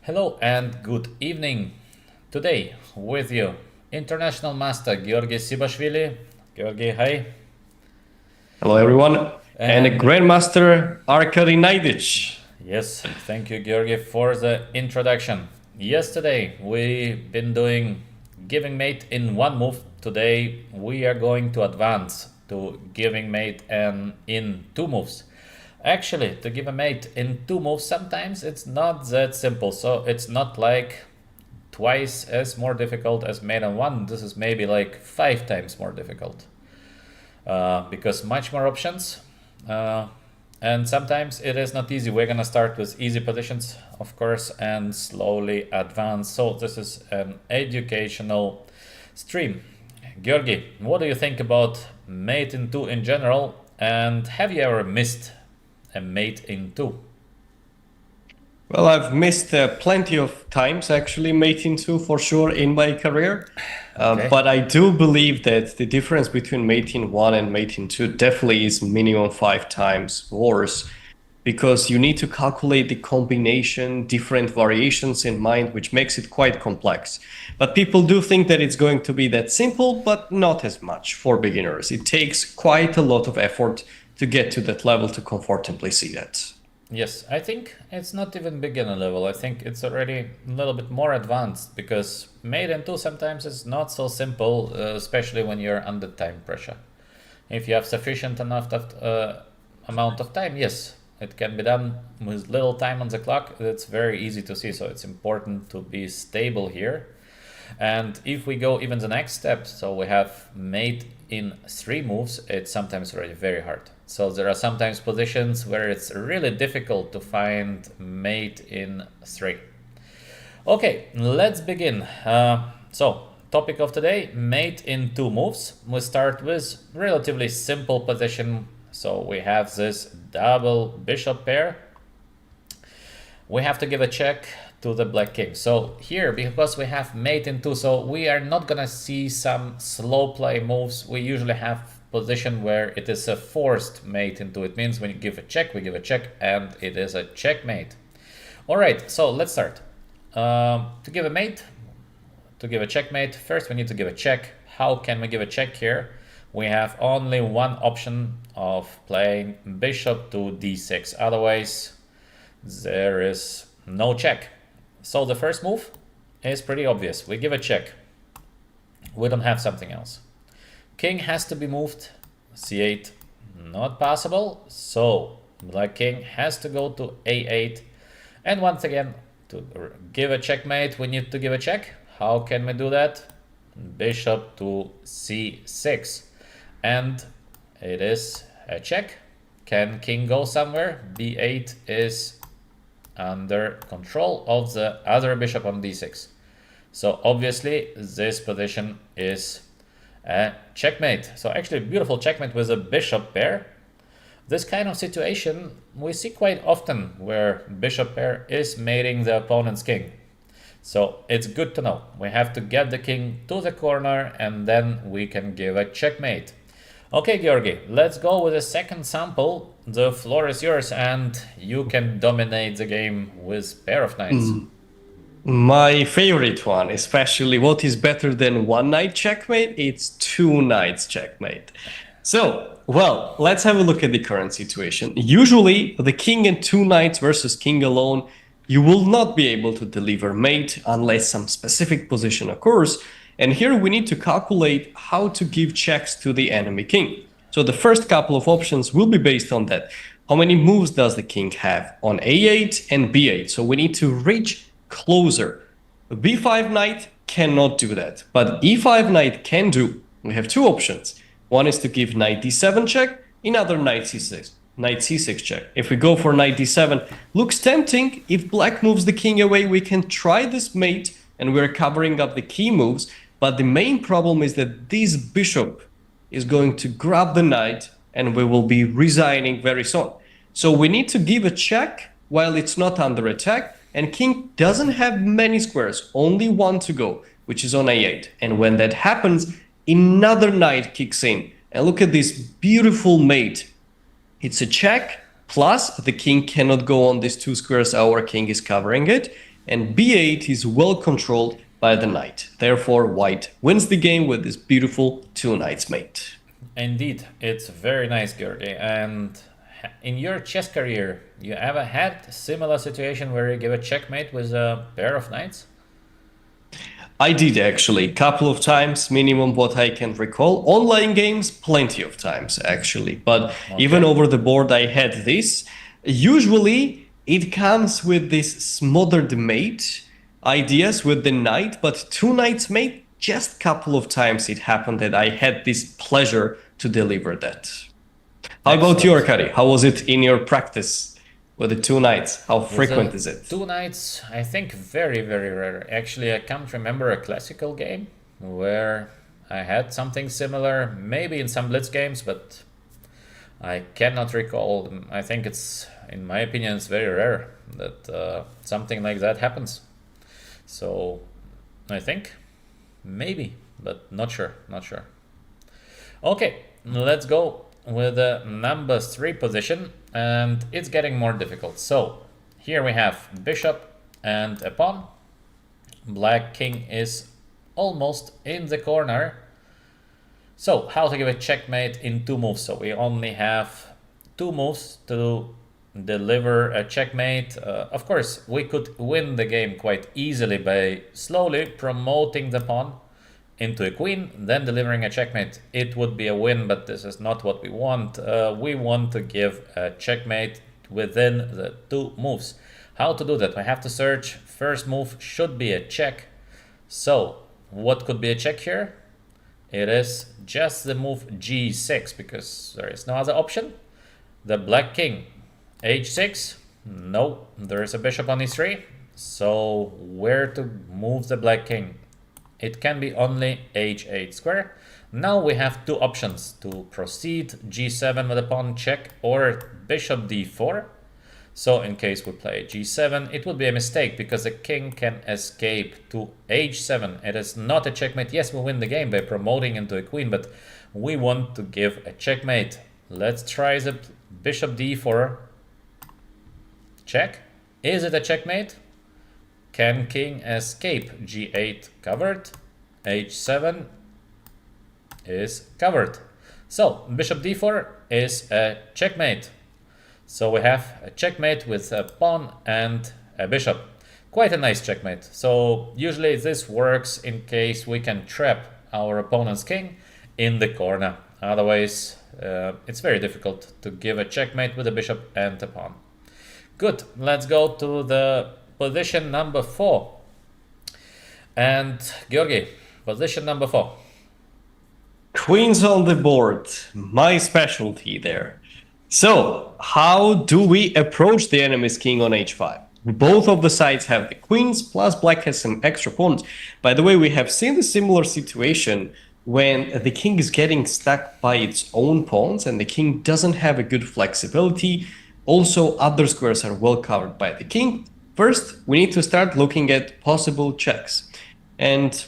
Hello and good evening. Today with you, International Master Georgi Sibashvili. Georgi, hi. Hello, everyone, and a And Grandmaster Arkady Naidich. yes, thank you, Georgi, for the introduction. Yesterday we've been doing giving mate in one move. Today we are going to advance to giving mate and in two moves. Actually, to give a mate in two moves, sometimes it's not that simple. So it's not like twice as more difficult as mate on one. This is maybe like 5 times more difficult because much more options. Uh, and sometimes it is not easy. We're gonna start with easy positions, of course, and slowly advance. So this is an educational stream. Georgi, what do you think about mate in two in general? And have you ever missed a mate in two? Well, I've missed plenty of times actually mating two for sure in my career. Okay. But I do believe that the difference between mating one and mating two definitely is minimum 5 times worse because you need to calculate the combination, different variations in mind, which makes it quite complex. But people do think that it's going to be that simple, but not as much for beginners. It takes quite a lot of effort to get to that level to comfortably see that. Yes, I think it's not even beginner level. I think it's already a little bit more advanced because made in two sometimes is not so simple, especially when you're under time pressure. If you have sufficient enough amount of time, yes, it can be done with little time on the clock. It's very easy to see, so it's important to be stable here. And if we go even the next step, so we have mate in three moves, it's sometimes already very hard. So there are sometimes positions where it's really difficult to find mate in three. Okay, let's begin. So, topic of today, mate in two moves. We start with relatively simple position. So we have this double bishop pair. We have to give a check to the black king. So here, because we have mate in two, so we are not gonna see some slow play moves. We usually have position where it is a forced mate into. It means when you give a check, we give a check, and it is a checkmate. All right, so let's start. To give a mate, to give a checkmate, first we need to give a check. How can we give a check here? We have only one option of playing bishop to d6. Otherwise, there is no check. So the first move is pretty obvious. We give a check. We don't have something else. King has to be moved. c8, not possible. So black king has to go to a8. And once again, to give a checkmate, we need to give a check. How can we do that? Bishop to c6. And it is a check. Can king go somewhere? b8 is under control of the other bishop on d6. So obviously this position is a checkmate. So actually beautiful checkmate with a bishop pair. This kind of situation we see quite often where bishop pair is mating the opponent's king. So it's good to know. We have to get the king to the corner and then we can give a checkmate. Okay, Georgi, let's go with a second sample. The floor is yours and you can dominate the game with pair of knights. My favorite one, especially what is better than one knight checkmate, it's two knights checkmate. So, well, let's have a look at the current situation. Usually, the king and two knights versus king alone, you will not be able to deliver mate unless some specific position occurs. And here we need to calculate how to give checks to the enemy king. So the first couple of options will be based on that. How many moves does the king have on a8 and b8? So we need to reach closer. A b5 knight cannot do that, but e5 knight can do. We have two options. One is to give knight d7 check, another knight c6 check. If we go for knight d7, looks tempting. If black moves the king away, we can try this mate and we're covering up the key moves. But the main problem is that this bishop is going to grab the knight and we will be resigning very soon. So we need to give a check while it's not under attack, and king doesn't have many squares, only one to go, which is on a8. And when that happens, another knight kicks in. And look at this beautiful mate. It's a check, plus the king cannot go on these two squares, our king is covering it. and b8 is well controlled by the knight. Therefore, white wins the game with this beautiful two knights mate. Indeed, it's very nice, Georgi. And in your chess career, you ever had a similar situation where you give a checkmate with a pair of knights? I did actually, a couple of times, minimum what I can recall. Online games, plenty of times actually. But even over the board, I had this. Usually, it comes with this smothered mate ideas with the knight, but two knights mate, just couple of times it happened that I had this pleasure to deliver that. How about you, Arkady? How was it in your practice with the two knights? How frequent is it? Two knights, I think very, very rare. Actually, I can't remember a classical game where I had something similar, maybe in some blitz games, but I cannot recall. I think it's, in my opinion, it's very rare that something like that happens. So I think maybe, but not sure, not sure. Okay, let's go with the number 3 position, and it's getting more difficult. So here we have bishop and a pawn. Black king is almost in the corner. So how to give a checkmate in 2 moves? So we only have 2 moves to deliver a checkmate. Of course, we could win the game quite easily by slowly promoting the pawn into a queen, then delivering a checkmate. It would be a win, but this is not what we want. We want to give a checkmate within the 2 moves. How to do that? I have to search. First move should be a check. So what could be a check here? It is just the move g6, because there is no other option. The black king, h6. No, there is a bishop on e3. So where to move the black king? It can be only h8 square. Now we have 2 options to proceed: g7 with a pawn check or bishop d4. So in case we play g7, it would be a mistake because the king can escape to h7. It is not a checkmate. Yes, we win the game by promoting into a queen, but we want to give a checkmate. Let's try the bishop d4. Check. Is it a checkmate? Can king escape? g8 covered. h7 is covered. So bishop d4 is a checkmate. So we have a checkmate with a pawn and a bishop. Quite a nice checkmate. So usually this works in case we can trap our opponent's king in the corner. Otherwise, it's very difficult to give a checkmate with a bishop and a pawn. Good. Let's go to the position number 4. And Georgi, position number 4. Queens on the board, my specialty there. So, how do we approach the enemy's king on h5? Both of the sides have the queens, plus black has some extra pawns. By the way, we have seen a similar situation when the king is getting stuck by its own pawns and the king doesn't have a good flexibility. Also, other squares are well covered by the king. First, we need to start looking at possible checks. And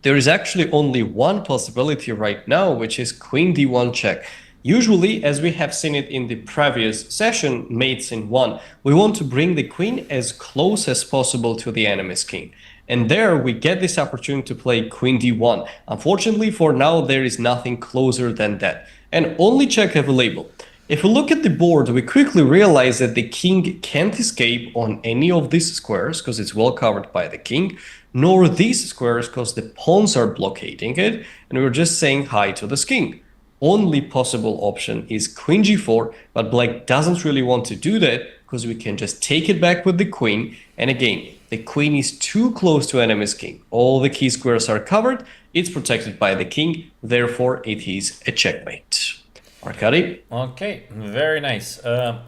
there is actually only one possibility right now, which is queen d1 check. Usually, as we have seen it in the previous session, mates in 1, we want to bring the queen as close as possible to the enemy's king. And there we get this opportunity to play queen d1. Unfortunately, for now, there is nothing closer than that. And only check available. If we look at the board, we quickly realize that the king can't escape on any of these squares because it's well covered by the king, nor these squares because the pawns are blockading it, and we're just saying hi to this king. Only possible option is queen g4, but black doesn't really want to do that because we can just take it back with the queen. And again, the queen is too close to enemy's king. All the key squares are covered. It's protected by the king. Therefore, it is a checkmate. Arkady? Okay, very nice.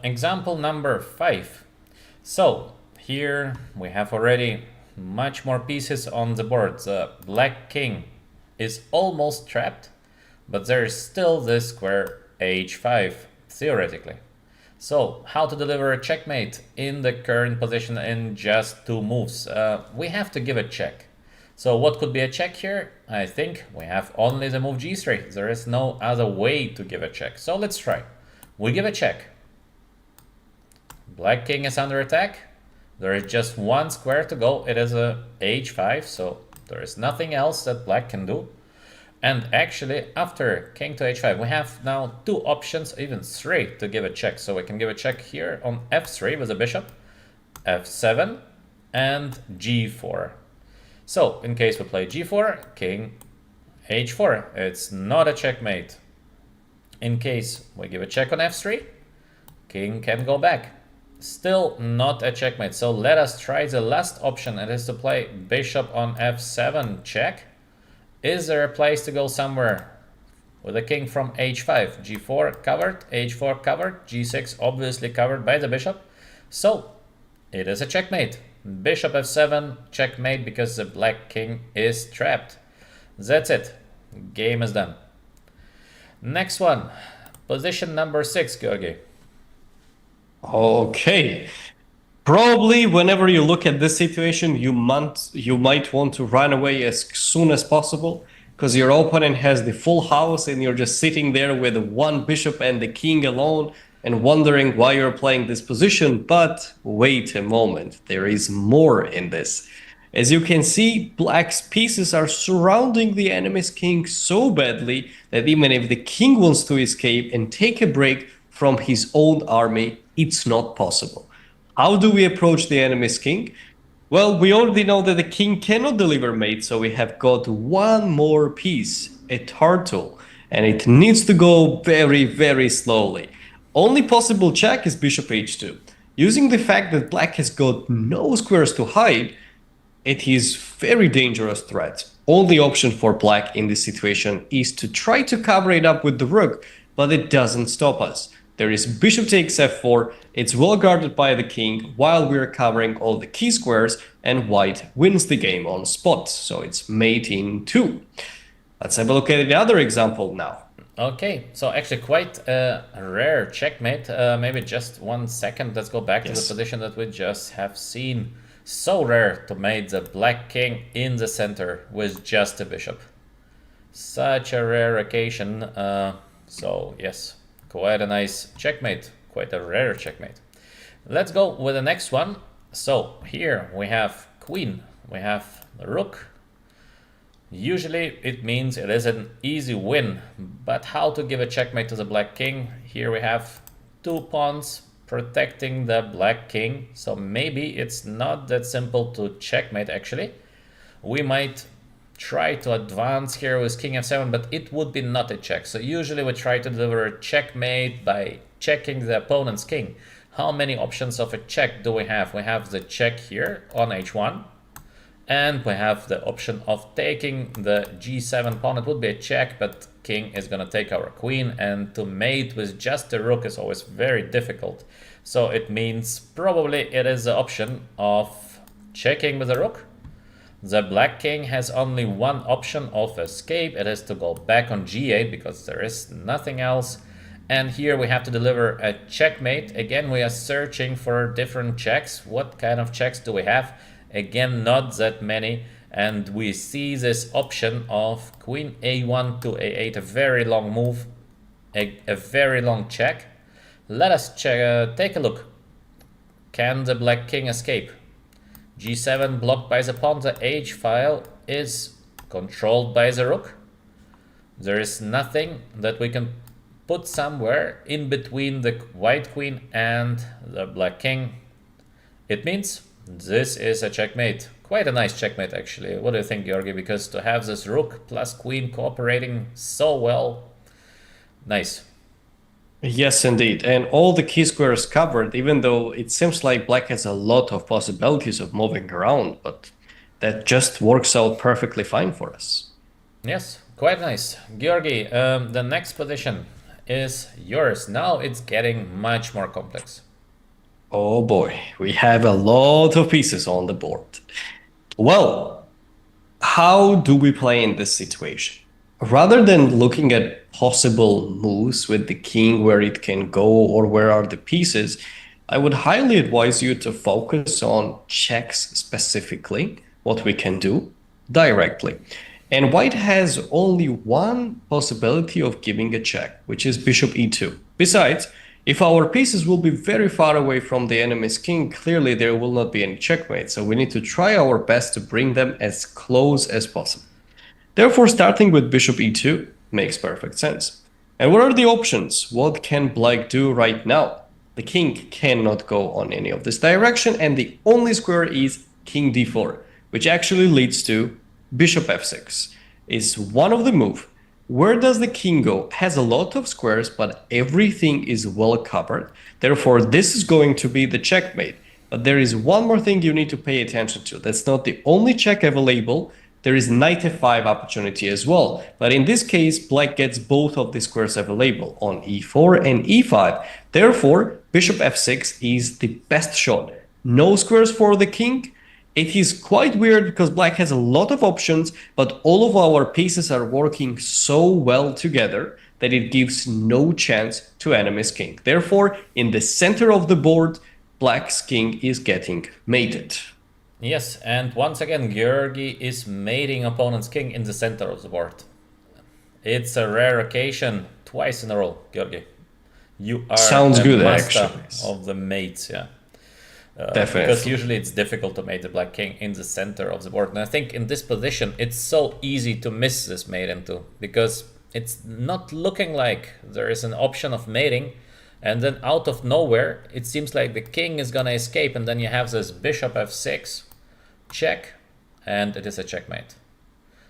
Example number 5. So here we have already much more pieces on the board. The black king is almost trapped, but there is still this square h5, theoretically. So how to deliver a checkmate in the current position in just 2 moves? We have to give a check. So what could be a check here? I think we have only the move g3. There is no other way to give a check. So let's try. We give a check. Black king is under attack. There is just one square to go. It is a h5, so there is nothing else that black can do. And actually, after king to h5, we have now two options, even three, to give a check. So we can give a check here on f3 with a bishop, f7, and g4. So in case we play g4, king h4, it's not a checkmate. In case we give a check on f3, king can go back. Still not a checkmate. So let us try the last option. It is to play bishop on f7 check. Is there a place to go somewhere with a king from h5? g4 covered, h4 covered, g6 obviously covered by the bishop. So it is a checkmate. Bishop f7 checkmate because the black king is trapped. That's it. Game is done. Next one. Position number 6, Georgi. Okay. Probably whenever you look at this situation, you might want to run away as soon as possible because your opponent has the full house and you're just sitting there with one bishop and the king alone and wondering why you're playing this position. But wait a moment, there is more in this. As you can see, black's pieces are surrounding the enemy's king so badly that even if the king wants to escape and take a break from his own army, it's not possible. How do we approach the enemy's king? Well, we already know that the king cannot deliver mate, so we have got one more piece, a turtle, and it needs to go very, very slowly. Only possible check is bishop h2. Using the fact that black has got no squares to hide, it is very dangerous threat. Only option for black in this situation is to try to cover it up with the rook, but it doesn't stop us. There is bishop takes f4, it's well guarded by the king while we're covering all the key squares, and white wins the game on spot, so it's mate in 2. Let's have a look at the other example now. Okay, so actually quite a rare checkmate. Maybe just 1 second, let's go back to the position that we just have seen. So rare to mate the black king in the center with just a bishop. Such a rare occasion, so yes. Quite a nice checkmate, quite a rare checkmate. Let's go with the next one. So here we have queen, we have the rook. Usually it means it is an easy win, but how to give a checkmate to the black king? Here we have two pawns protecting the black king, so maybe it's not that simple to checkmate actually. We might try to advance here with king f7, but it would be not a check. So usually we try to deliver a checkmate by checking the opponent's king. How many options of a check do we have? We have the check here on h1, and we have the option of taking the g7 pawn. It would be a check, but king is gonna take our queen, and to mate with just a rook is always very difficult. So it means probably it is the option of checking with the rook. The black king has only one option of escape. It is to go back on g8 because there is nothing else. And here we have to deliver a checkmate. Again, we are searching for different checks. What kind of checks do we have? Again, not that many. And we see this option of queen a1 to a8, a very long move, a very long check. Let us take a look. Can the black king escape? g7 blocked by the pawn, the h file is controlled by the rook. There is nothing that we can put somewhere in between the white queen and the black king. It means this is a checkmate. Quite a nice checkmate actually. What do you think, Georgi? Because to have this rook plus queen cooperating so well, nice. Yes, indeed. And all the key squares covered, even though it seems like black has a lot of possibilities of moving around, but that just works out perfectly fine for us. Yes, quite nice. Georgi, the next position is yours. Now it's getting much more complex. Oh boy, we have a lot of pieces on the board. Well, how do we play in this situation? Rather than looking at possible moves with the king, where it can go or where are the pieces, I would highly advise you to focus on checks specifically, what we can do directly. And white has only one possibility of giving a check, which is bishop e2. Besides, If our pieces will be very far away from the enemy's king, clearly there will not be any checkmate, so we need to try our best to bring them as close as possible. Therefore, starting with bishop e2 makes perfect sense. And what are the options? What can black do right now? The king cannot go on any of this direction, and the only square is king d4, which actually leads to bishop f6. Is one of the move. Where does the king go? Has a lot of squares, but everything is well covered. Therefore, this is going to be the checkmate. But there is one more thing you need to pay attention to. That's not the only check available. There is knight f5 opportunity as well. But in this case, black gets both of the squares available on e4 and e5. Therefore, bishop f6 is the best shot. No squares for the king. It is quite weird because black has a lot of options, but all of our pieces are working so well together that it gives no chance to enemy's king. Therefore, in the center of the board, black's king is getting mated. Yes, and once again, Georgi is mating opponent's king in the center of the board. It's a rare occasion, twice in a row, Georgi. You are Sounds a good, master actually. of the mates, yeah. Definitely. Because usually it's difficult to mate the black king in the center of the board. And I think in this position, it's so easy to miss this mate into, because it's not looking like there is an option of mating. And then out of nowhere, it seems like the king is gonna escape, and then you have this bishop f6, check, and it is a checkmate.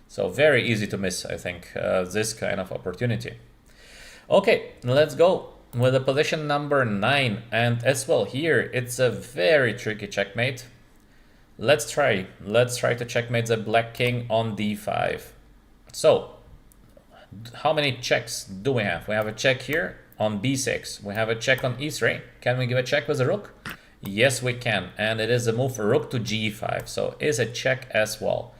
So very easy to miss, I think, this kind of opportunity. Okay, let's go with the position number 9, and as well here, it's a very tricky checkmate. Let's try to checkmate the black king on d5. So, how many checks do we have? We have a check here on b6. We have a check on e3. Can we give a check with a rook? Yes, we can. And it is a move for rook to g5. So is a check as well.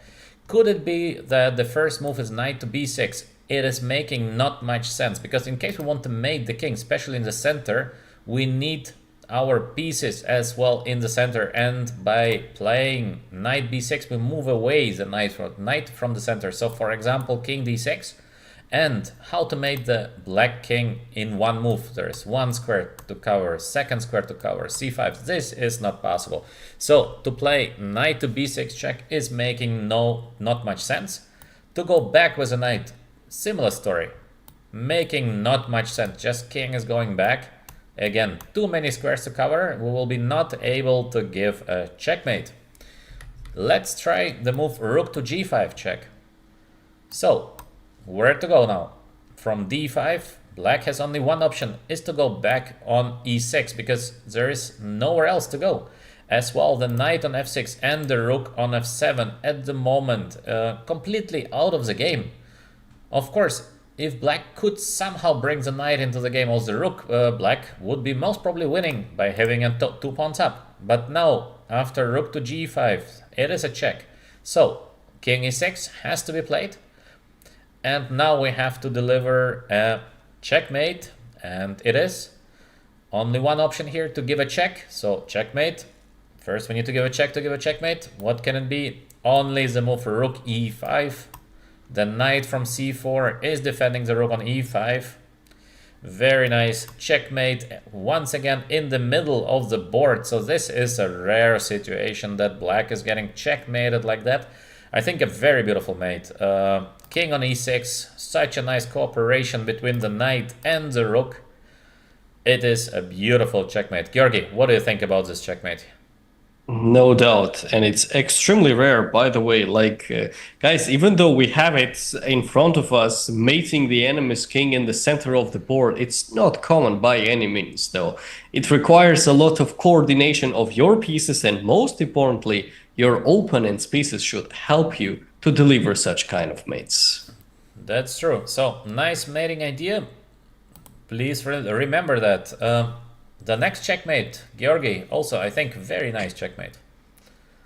Could it be that the first move is knight to b6? It is making not much sense, because in case we want to mate the king, especially in the center, we need our pieces as well in the center. And by playing knight b6, we move away the knight from the center. So for example, king d6. And how to mate the black king in one move. There is one square to cover, second square to cover, c5. This is not possible. So to play knight to b6 check is making not much sense. To go back with a knight, similar story. Making not much sense. Just king is going back. Again, too many squares to cover. We will be not able to give a checkmate. Let's try the move rook to g5 check. So, where to go now? From d5, black has only one option, is to go back on e6, because there is nowhere else to go. As well, the knight on f6 and the rook on f7 at the moment, completely out of the game. Of course, if black could somehow bring the knight into the game, or the rook, black would be most probably winning by having a 2 pawns up. But now, after rook to g5, it is a check. So, king e6 has to be played. And now we have to deliver a checkmate, and it is only one option here to give a check. So checkmate. First we need to give a check to give a checkmate. What can it be? Only the move for rook e5. The knight from c4 is defending the rook on e5. Very nice checkmate, once again in the middle of the board. So this is a rare situation that black is getting checkmated like that. I think a very beautiful mate. King on e6, such a nice cooperation between the knight and the rook. It is a beautiful checkmate. Georgi, what do you think about this checkmate? No doubt, and it's extremely rare, by the way. Guys, even though we have it in front of us, mating the enemy's king in the center of the board, it's not common by any means, though. It requires a lot of coordination of your pieces, and most importantly, your opponent's pieces should help you to deliver such kind of mates. That's true. So, nice mating idea. Please remember that. The next checkmate, Georgi, also, I think, very nice checkmate.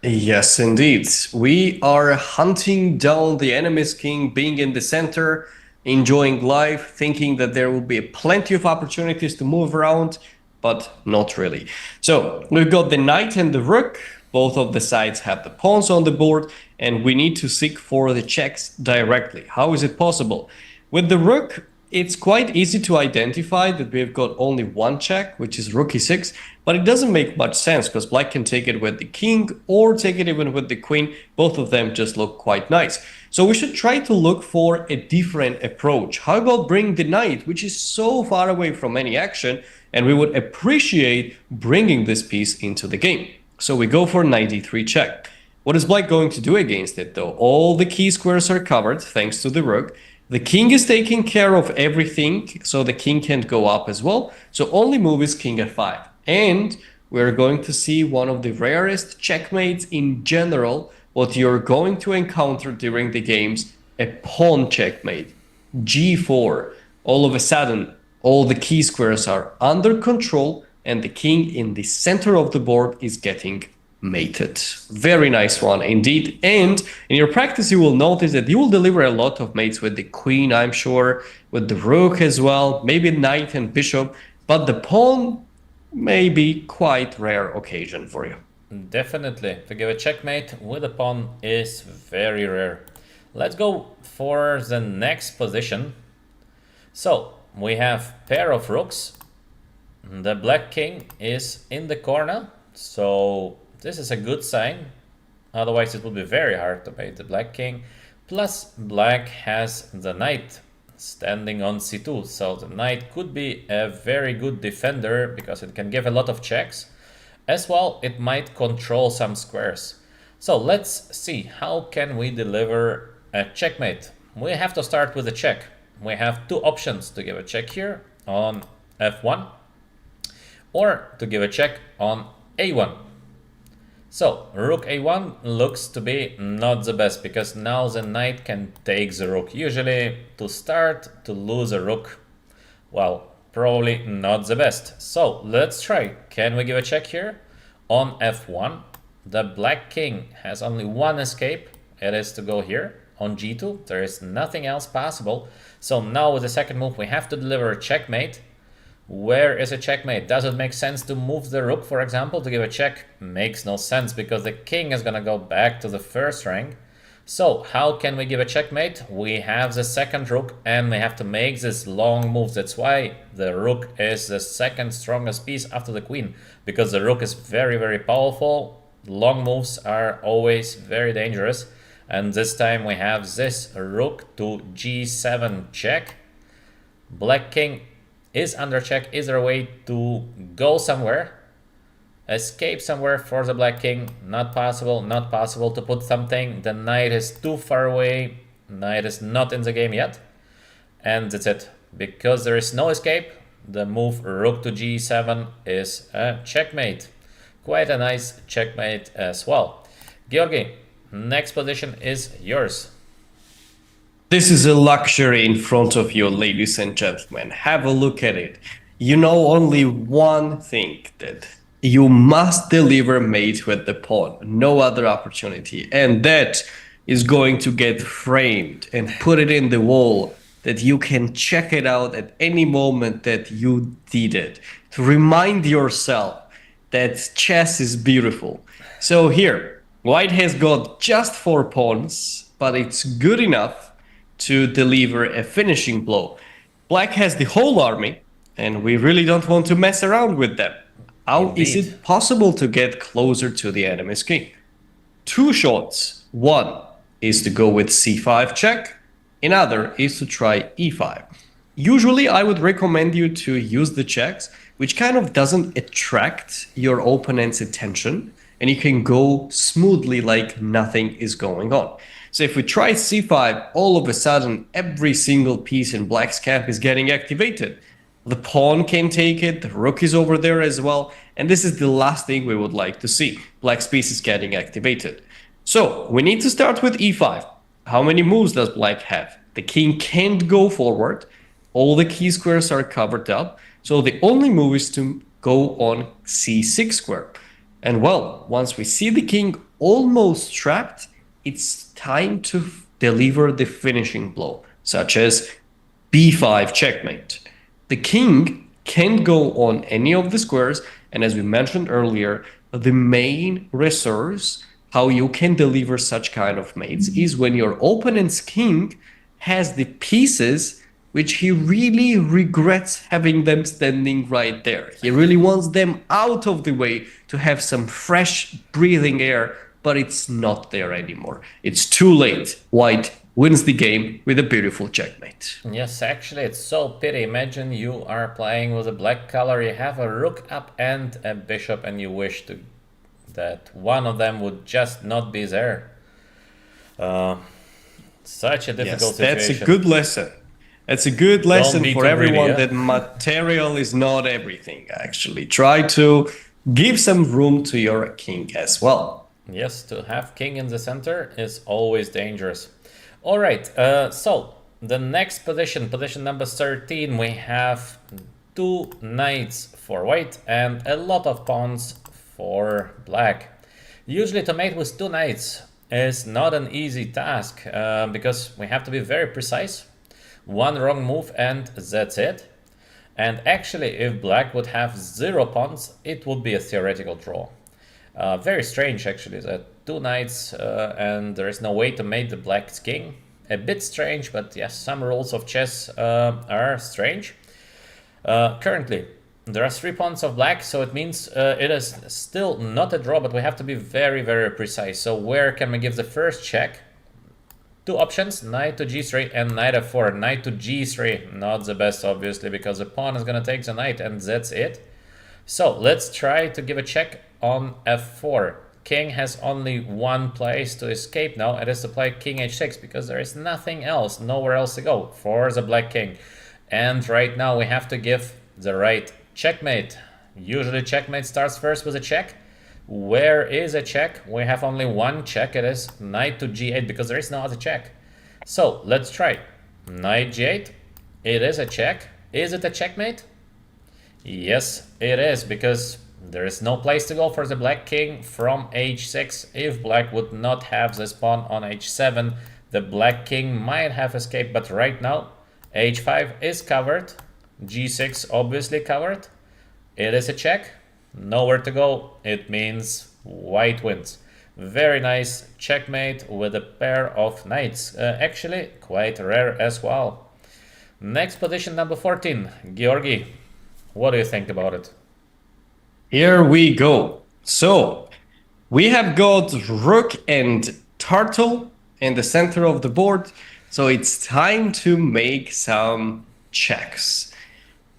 Yes, indeed. We are hunting down the enemy's king, being in the center, enjoying life, thinking that there will be plenty of opportunities to move around, but not really. So we've got the knight and the rook. Both of the sides have the pawns on the board, and we need to seek for the checks directly. How is it possible? With the rook, it's quite easy to identify that we've got only one check, which is rook e6, but it doesn't make much sense because black can take it with the king or take it even with the queen. Both of them just look quite nice. So we should try to look for a different approach. How about bring the knight, which is so far away from any action, and we would appreciate bringing this piece into the game. So we go for knight e3 check. What is black going to do against it though? All the key squares are covered thanks to the rook. The king is taking care of everything, so the king can't go up as well. So only move is king f5. And we're going to see one of the rarest checkmates in general, what you're going to encounter during the games, a pawn checkmate, g4. All of a sudden, all the key squares are under control and the king in the center of the board is getting mated. Very nice one indeed. And in your practice, you will notice that you will deliver a lot of mates with the queen, I'm sure, with the rook as well, maybe knight and bishop, but the pawn may be quite rare occasion for you. Definitely. To give a checkmate with a pawn is very rare. Let's go for the next position. So we have pair of rooks. The black king is in the corner, so this is a good sign. Otherwise it would be very hard to mate the black king. Plus black has the knight standing on c2, so the knight could be a very good defender because it can give a lot of checks. As well, it might control some squares. So let's see, how can we deliver a checkmate? We have to start with a check. We have two options to give a check here on f1 or to give a check on a1. So rook a1 looks to be not the best because now the knight can take the rook. Usually to start to lose a rook, well, probably not the best. So let's try. Can we give a check here? On f1, the black king has only one escape. It is to go here. On g2, there is nothing else possible. So now with the second move, we have to deliver a checkmate. Where is a checkmate? Does it make sense to move the rook, for example, to give a check? Makes no sense because the king is gonna go back to the first rank. So how can we give a checkmate? We have the second rook and we have to make this long move. That's why the rook is the second strongest piece after the queen, because the rook is very, very powerful. Long moves are always very dangerous. And this time we have this rook to g7 check. Black king is under check. Is there a way to go somewhere? Escape somewhere for the black king? Not possible, not possible to put something. The knight is too far away. Knight is not in the game yet. And that's it. Because there is no escape, the move rook to g7 is a checkmate. Quite a nice checkmate as well. Georgi, next position is yours. This is a luxury in front of you, ladies and gentlemen. Have a look at it. You know only one thing, that you must deliver mate with the pawn. No other opportunity. And that is going to get framed and put it in the wall, that you can check it out at any moment that you did it. To remind yourself that chess is beautiful. So here, white has got just 4 pawns, but it's good enough to deliver a finishing blow. Black has the whole army, and we really don't want to mess around with them. How is it possible to get closer to the enemy's king? 2 shots. One is to go with c5 check, another is to try e5. Usually I would recommend you to use the checks, which kind of doesn't attract your opponent's attention, and you can go smoothly like nothing is going on. So if we try c5, all of a sudden every single piece in black's camp is getting activated. The pawn can take it, the rook is over there as well, and this is the last thing we would like to see. Black's piece is getting activated. So we need to start with e5. How many moves does black have? The king can't go forward, all the key squares are covered up, so the only move is to go on c6 square. And well, once we see the king almost trapped, it's time to deliver the finishing blow, such as b5 checkmate. The king can't go on any of the squares, and as we mentioned earlier, the main resource how you can deliver such kind of mates is when your opponent's king has the pieces which he really regrets having them standing right there. He really wants them out of the way to have some fresh breathing air, but it's not there anymore. It's too late. White wins the game with a beautiful checkmate. Yes, actually, it's so pity. Imagine you are playing with a black color, you have a rook up and a bishop, and you wish to that one of them would just not be there. Uh, Such a difficult Yes, that's a situation. good lesson. That's a good Don't lesson be for too greedy, everyone yeah? that material is not everything, actually. Try to give some room to your king as well. Yes, to have king in the center is always dangerous. All right, so the next position, position number 13, we have two knights for white and a lot of pawns for black. Usually to mate with two knights is not an easy task because we have to be very precise. One wrong move and that's it. And actually, if black would have zero pawns, it would be a theoretical draw. Very strange, actually, that two knights and there is no way to mate the black's king. A bit strange, but yes, some rules of chess are strange. Currently, there are 3 pawns of black, so it means it is still not a draw, but we have to be very, very precise. So where can we give the first check? Two options, knight to g3 and knight f4. Knight to g3, not the best, obviously, because the pawn is going to take the knight, and that's it. So let's try to give a check on f4. King has only one place to escape now. It is to play king h6 because there is nothing else, nowhere else to go for the black king. And right now we have to give the right checkmate. Usually checkmate starts first with a check. Where is a check? We have only one check. It is knight to g8 because there is no other check. So let's try. Knight g8. It is a check. Is it a checkmate? Yes, it is, because there is no place to go for the black king from h6. If black would not have this pawn on h7, the black king might have escaped, but right now h5 is covered, g6 obviously covered. It is a check, nowhere to go. It means white wins. Very nice checkmate with a pair of knights. Actually, quite rare as well. Next position, number 14, Georgi. What do you think about it? Here we go. So we have got rook and turtle in the center of the board. So it's time to make some checks.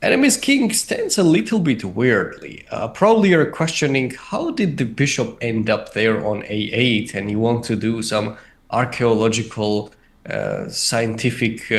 Enemy's king stands a little bit weirdly. Probably you're questioning how did the bishop end up there on a8, and you want to do some archaeological, scientific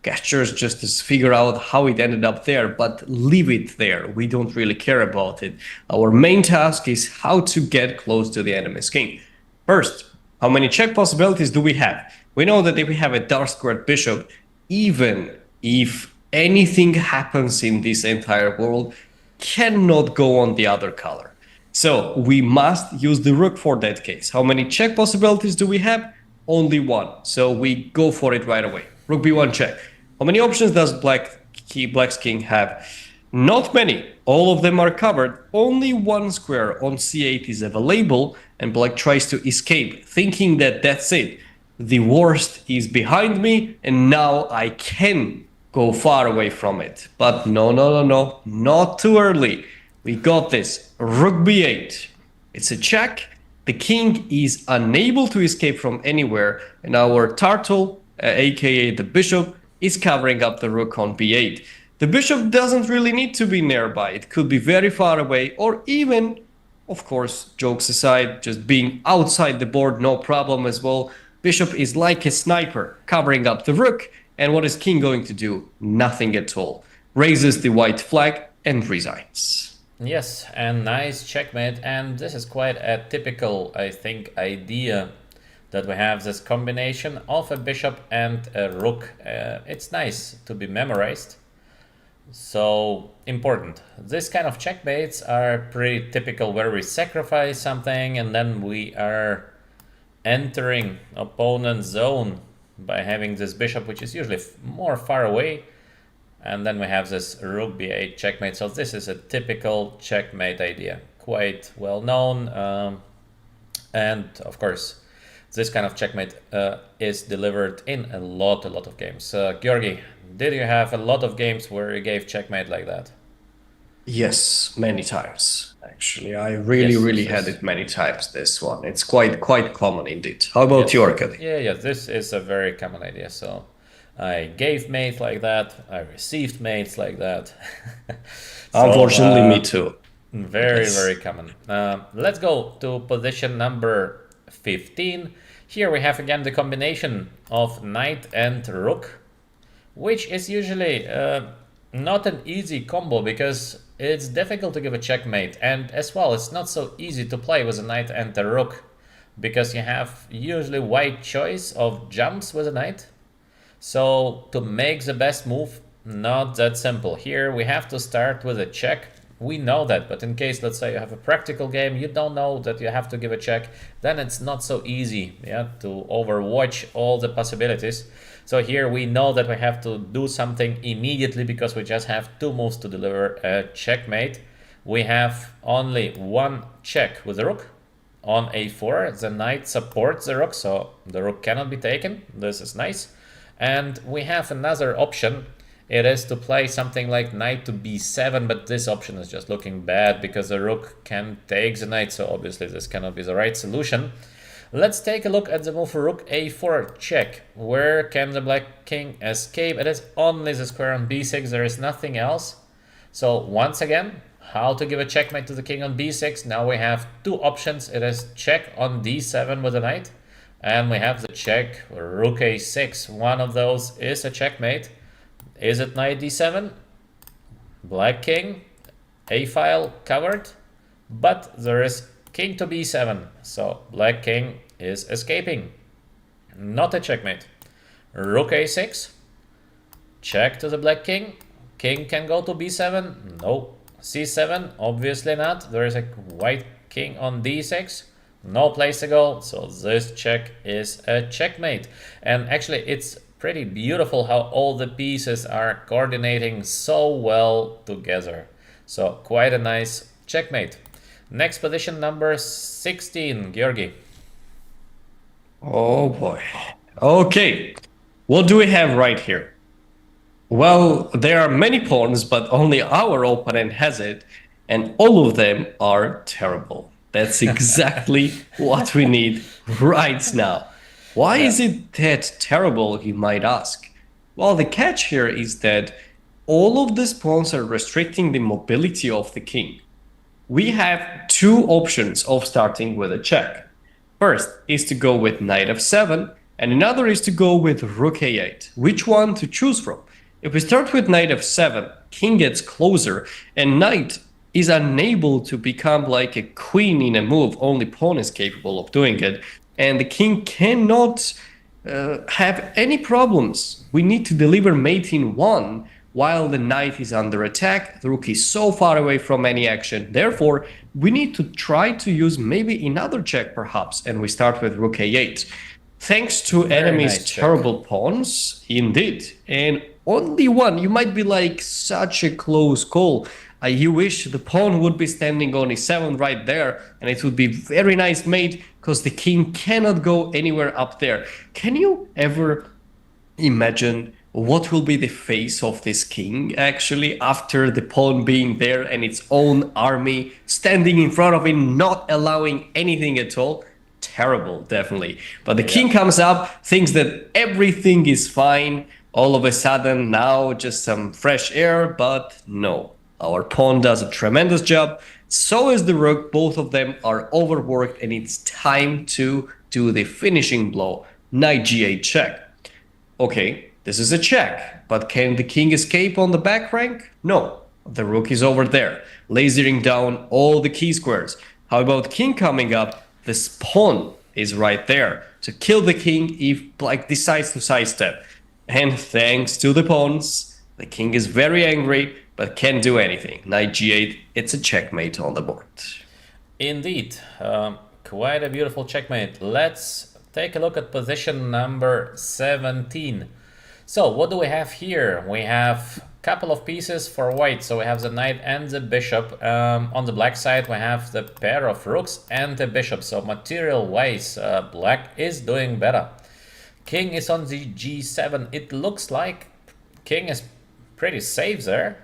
gestures just to figure out how it ended up there, but leave it there. We don't really care about it. Our main task is how to get close to the enemy's king. First, how many check possibilities do we have? We know that if we have a dark squared bishop, even if anything happens in this entire world, cannot go on the other color. So we must use the rook for that case. How many check possibilities do we have? Only one. So we go for it right away. Rook b1 check. How many options does black's king have? Not many. All of them are covered. Only one square on c8 is available, and black tries to escape, thinking that that's it. The worst is behind me, and now I can go far away from it. But no, not too early. We got this. Rook b8. It's a check. The king is unable to escape from anywhere, and our turtle, aka the bishop, is covering up the rook on b8. The bishop doesn't really need to be nearby. It could be very far away, or even, of course, jokes aside, just being outside the board, no problem as well. Bishop is like a sniper, covering up the rook, and what is king going to do? Nothing at all. Raises the white flag and resigns. Yes, and nice checkmate. And this is quite a typical, I think, idea that we have this combination of a bishop and a rook. It's nice to be memorized. So important. This kind of checkmates are pretty typical, where we sacrifice something and then we are entering opponent's zone by having this bishop, which is usually more far away, and then we have this rook b8 checkmate. So this is a typical checkmate idea, quite well known, and of course this kind of checkmate is delivered in a lot of games. Georgi, did you have a lot of games where you gave checkmate like that? Yes, many times. Actually, I really, Yes, really this had is. it many times. This one, it's quite common indeed. How about you, Yes, Arkady? yeah. This is a very common idea. So I gave mate like that. I received mates like that. So Unfortunately, me too. very Yes. common. Let's go to position number 15. Here we have again the combination of knight and rook, which is usually not an easy combo because it's difficult to give a checkmate, and as well it's not so easy to play with a knight and a rook because you have usually wide choice of jumps with a knight. So to make the best move, not that simple. Here we have to start with a check. We know that, but in case, let's say you have a practical game, you don't know that you have to give a check, then it's not so easy, yeah, to overwatch all the possibilities. So here we know that we have to do something immediately because we just have two moves to deliver a checkmate. We have only one check with the rook. On a4, the knight supports the rook, so the rook cannot be taken. This is nice. And we have another option. It is to play something like knight to b7, but this option is just looking bad because the rook can take the knight, so obviously this cannot be the right solution. Let's take a look at the move for rook a4 check. Where can the black king escape? It is only the square on b6, there is nothing else. So once again, how to give a checkmate to the king on b6. Now we have two options. It is check on d7 with the knight, and we have the check rook a6. One of those is a checkmate. Is it knight d7? Black king, a file covered, but there is king to b7, so black king is escaping. Not a checkmate. Rook a6, check to the black king. King can go to b7. No. c7, obviously not. There is a white king on d6. No place to go. So this check is a checkmate. And actually, it's pretty beautiful how all the pieces are coordinating so well together. So quite a nice checkmate. Next position, number 16, Georgi. Oh boy. Okay. What do we have right here? Well, there are many pawns, but only our opponent has it, and all of them are terrible. That's exactly what we need right now. Why Yeah. is it that terrible, you might ask? Well, the catch here is that all of these pawns are restricting the mobility of the king. We have two options of starting with a check. First is to go with knight f7, and another is to go with rook a8. Which one to choose from? If we start with knight f7, king gets closer, and knight is unable to become like a queen in a move. Only pawn is capable of doing it, and the king cannot have any problems. We need to deliver mate in one while the knight is under attack. The rook is so far away from any action. Therefore, we need to try to use maybe another check perhaps, and we start with rook a8. Thanks to Very enemies' nice check. terrible pawns, indeed. And only one, you might be like, such a close call. You wish the pawn would be standing on e7 right there, and it would be very nice mate, because the king cannot go anywhere up there. Can you ever imagine what will be the face of this king actually after the pawn being there and its own army standing in front of him, not allowing anything at all? Terrible, definitely. But the king comes up, thinks that everything is fine. All of a sudden, now just some fresh air, but no. Our pawn does a tremendous job. So is the rook. Both of them are overworked, and it's time to do the finishing blow. Knight g8 check. Okay, this is a check, but can the king escape on the back rank? No, the rook is over there, lasering down all the key squares. How about king coming up? This pawn is right there to kill the king if black decides to sidestep. And thanks to the pawns, the king is very angry, but can't do anything. Knight g8, it's a checkmate on the board. Indeed, quite a beautiful checkmate. Let's take a look at position number 17. So what do we have here? We have couple of pieces for white. So we have the knight and the bishop. On the black side, we have the pair of rooks and the bishop. So material-wise, black is doing better. King is on the g7. It looks like king is pretty safe there.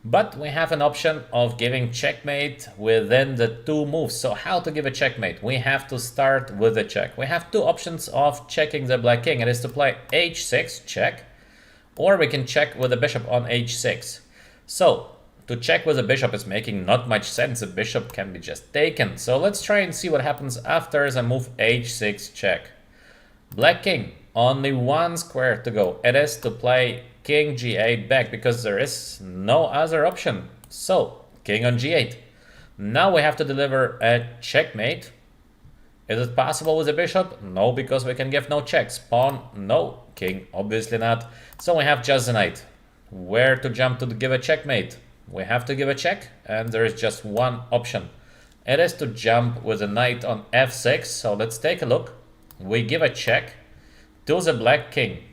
But we have an option of giving checkmate within the two moves. So how to give a checkmate? We have to start with a check. We have two options of checking the black king. It is to play h6, check, or we can check with the bishop on h6. So to check with the bishop is making not much sense. The bishop can be just taken. So let's try and see what happens after the move h6, check. Black king, only one square to go. It is to play king g8 back because there is no other option. So king on g8. Now we have to deliver a checkmate. Is it possible with the bishop? No, because we can give no checks. Pawn, no. King, obviously not. So we have just the knight. Where to jump to give a checkmate? We have to give a check, and there is just one option. It is to jump with the knight on f6. So let's take a look. We give a check to the black king.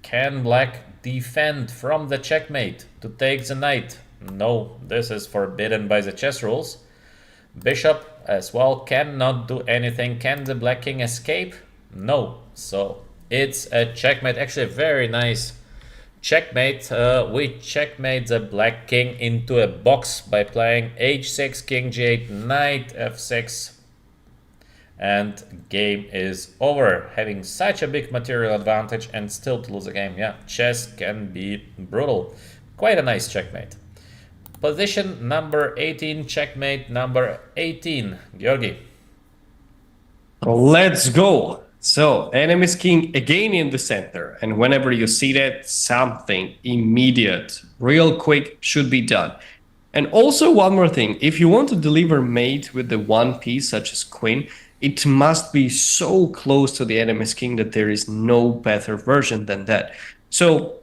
Can black defend from the checkmate to take the knight? No, this is forbidden by the chess rules. Bishop as well cannot do anything. Can the black king escape? No. So it's a checkmate. Actually, very nice checkmate. We checkmate the black king into a box by playing h6, king g8, knight f6. And game is over. Having such a big material advantage and still to lose a game. Yeah, chess can be brutal. Quite a nice checkmate. Position number 18, checkmate number 18. Georgi. Let's go. So, enemy's king again in the center. And whenever you see that, something immediate, real quick should be done. And also one more thing. If you want to deliver mate with the one piece, such as queen, it must be so close to the enemy's king that there is no better version than that. So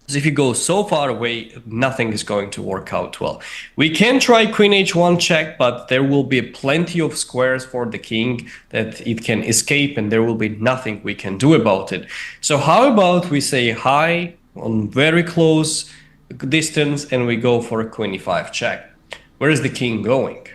if you go so far away, nothing is going to work out well. We can try queen h1 check, but there will be plenty of squares for the king that it can escape, and there will be nothing we can do about it. So how about we say hi on very close distance and we go for a queen e5 check. Where is the king going?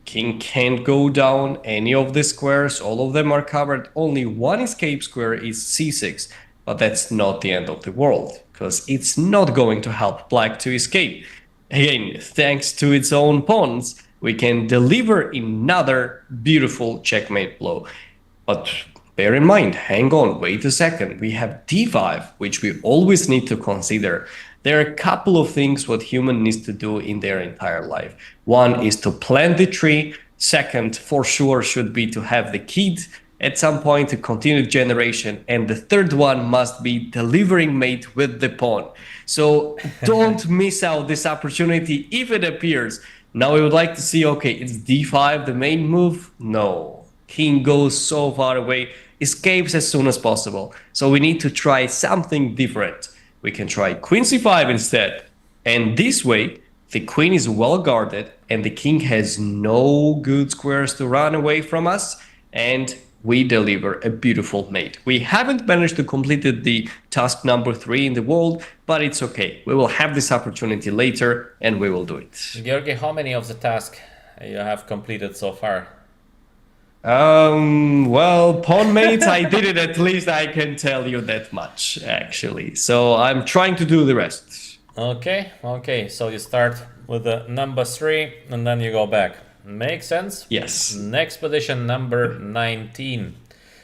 King can't go down any of the squares. All of them are covered. Only one escape square is c6. But that's not the end of the world, because it's not going to help black to escape. Again, thanks to its own pawns, we can deliver another beautiful checkmate blow. But bear in mind, hang on, wait a second. We have d5, which we always need to consider. There are a couple of things what human needs to do in their entire life. One is to plant the tree. Second, for sure, should be to have the kid at some point to continue generation. And the third one must be delivering mate with the pawn. So don't miss out this opportunity if it appears. Now we would like to see, okay, it's d5 the main move? No. King goes so far away, escapes as soon as possible. So we need to try something different. We can try queen c5 instead. And this way, the queen is well guarded and the king has no good squares to run away from us. And we deliver a beautiful mate. We haven't managed to complete the task number 3 in the world, but it's okay. We will have this opportunity later and we will do it. Georgi, how many of the tasks you have completed so far? Well, pawn mate, I did it, at least I can tell you that much, actually. So I'm trying to do the rest. Okay. So you start with the number 3 and then you go back. Makes sense? Yes. Next position, number 19.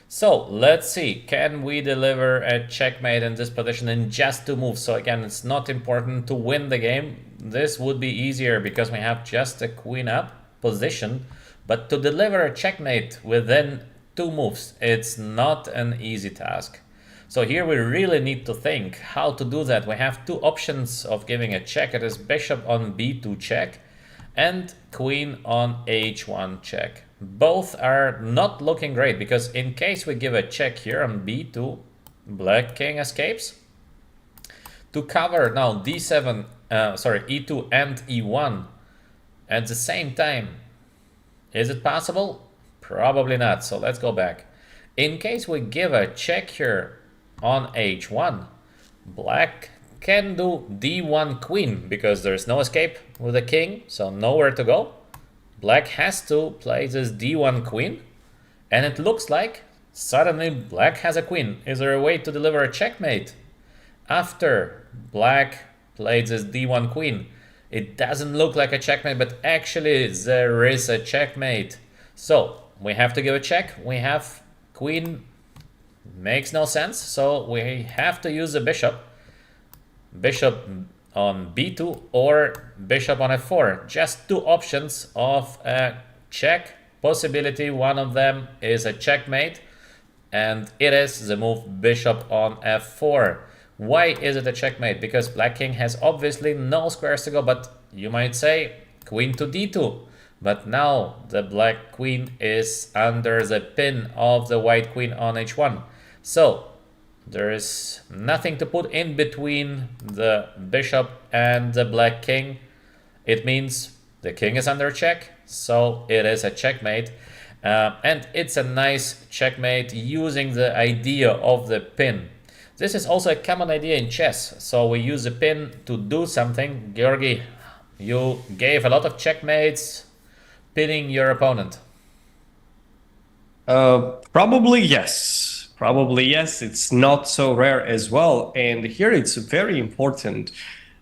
So let's see, can we deliver a checkmate in this position in just 2 moves? So again, it's not important to win the game. This would be easier because we have just a queen up position. But to deliver a checkmate within 2 moves, it's not an easy task. So here we really need to think how to do that. We have 2 options of giving a check. It is bishop on b2 check and queen on h1 check. Both are not looking great because in case we give a check here on b2, black king escapes. To cover now d7, e2 and e1 at the same time. Is it possible? Probably not. So let's go back. In case we give a check here on h1, black can do d1 queen because there's no escape with the king, so nowhere to go. Black has to play this d1 queen, and it looks like suddenly black has a queen. Is there a way to deliver a checkmate? After black played this d1 queen, it doesn't look like a checkmate, but actually there is a checkmate. So we have to give a check. We have queen, makes no sense, so we have to use the bishop. Bishop on b2 or bishop on f4. Just two options of a check possibility. One of them is a checkmate, and it is the move bishop on f4. Why is it a checkmate? Because black king has obviously no squares to go, but you might say queen to d2. But now the black queen is under the pin of the white queen on h1. So there is nothing to put in between the bishop and the black king. It means the king is under check, so it is a checkmate. And it's a nice checkmate using the idea of the pin. This is also a common idea in chess. So we use the pin to do something. Georgi, you gave a lot of checkmates pinning your opponent. Probably yes. Probably yes. It's not so rare as well. And here it's a very important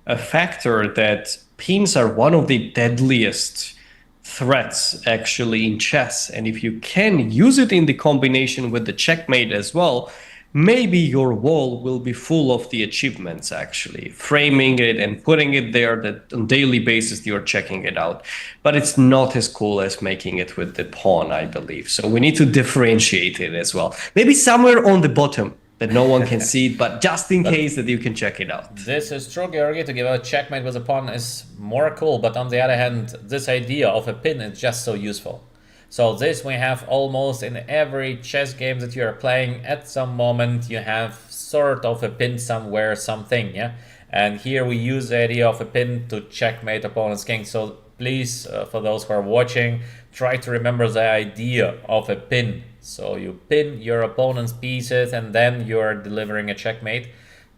factor that pins are one of the deadliest threats actually in chess. And if you can use it in the combination with the checkmate as well, maybe your wall will be full of the achievements, actually framing it and putting it there that on daily basis you're checking it out. But it's not as cool as making it with the pawn, I believe. So we need to differentiate it as well. Maybe somewhere on the bottom that no one can see it, but just in case that you can check it out. This is true, Georgi. To give a checkmate with a pawn is more cool, but on the other hand, this idea of a pin is just so useful. So this we have almost in every chess game that you are playing. At some moment you have sort of a pin somewhere, something, yeah? And here we use the idea of a pin to checkmate opponent's king. So please, for those who are watching, try to remember the idea of a pin. So you pin your opponent's pieces and then you're delivering a checkmate.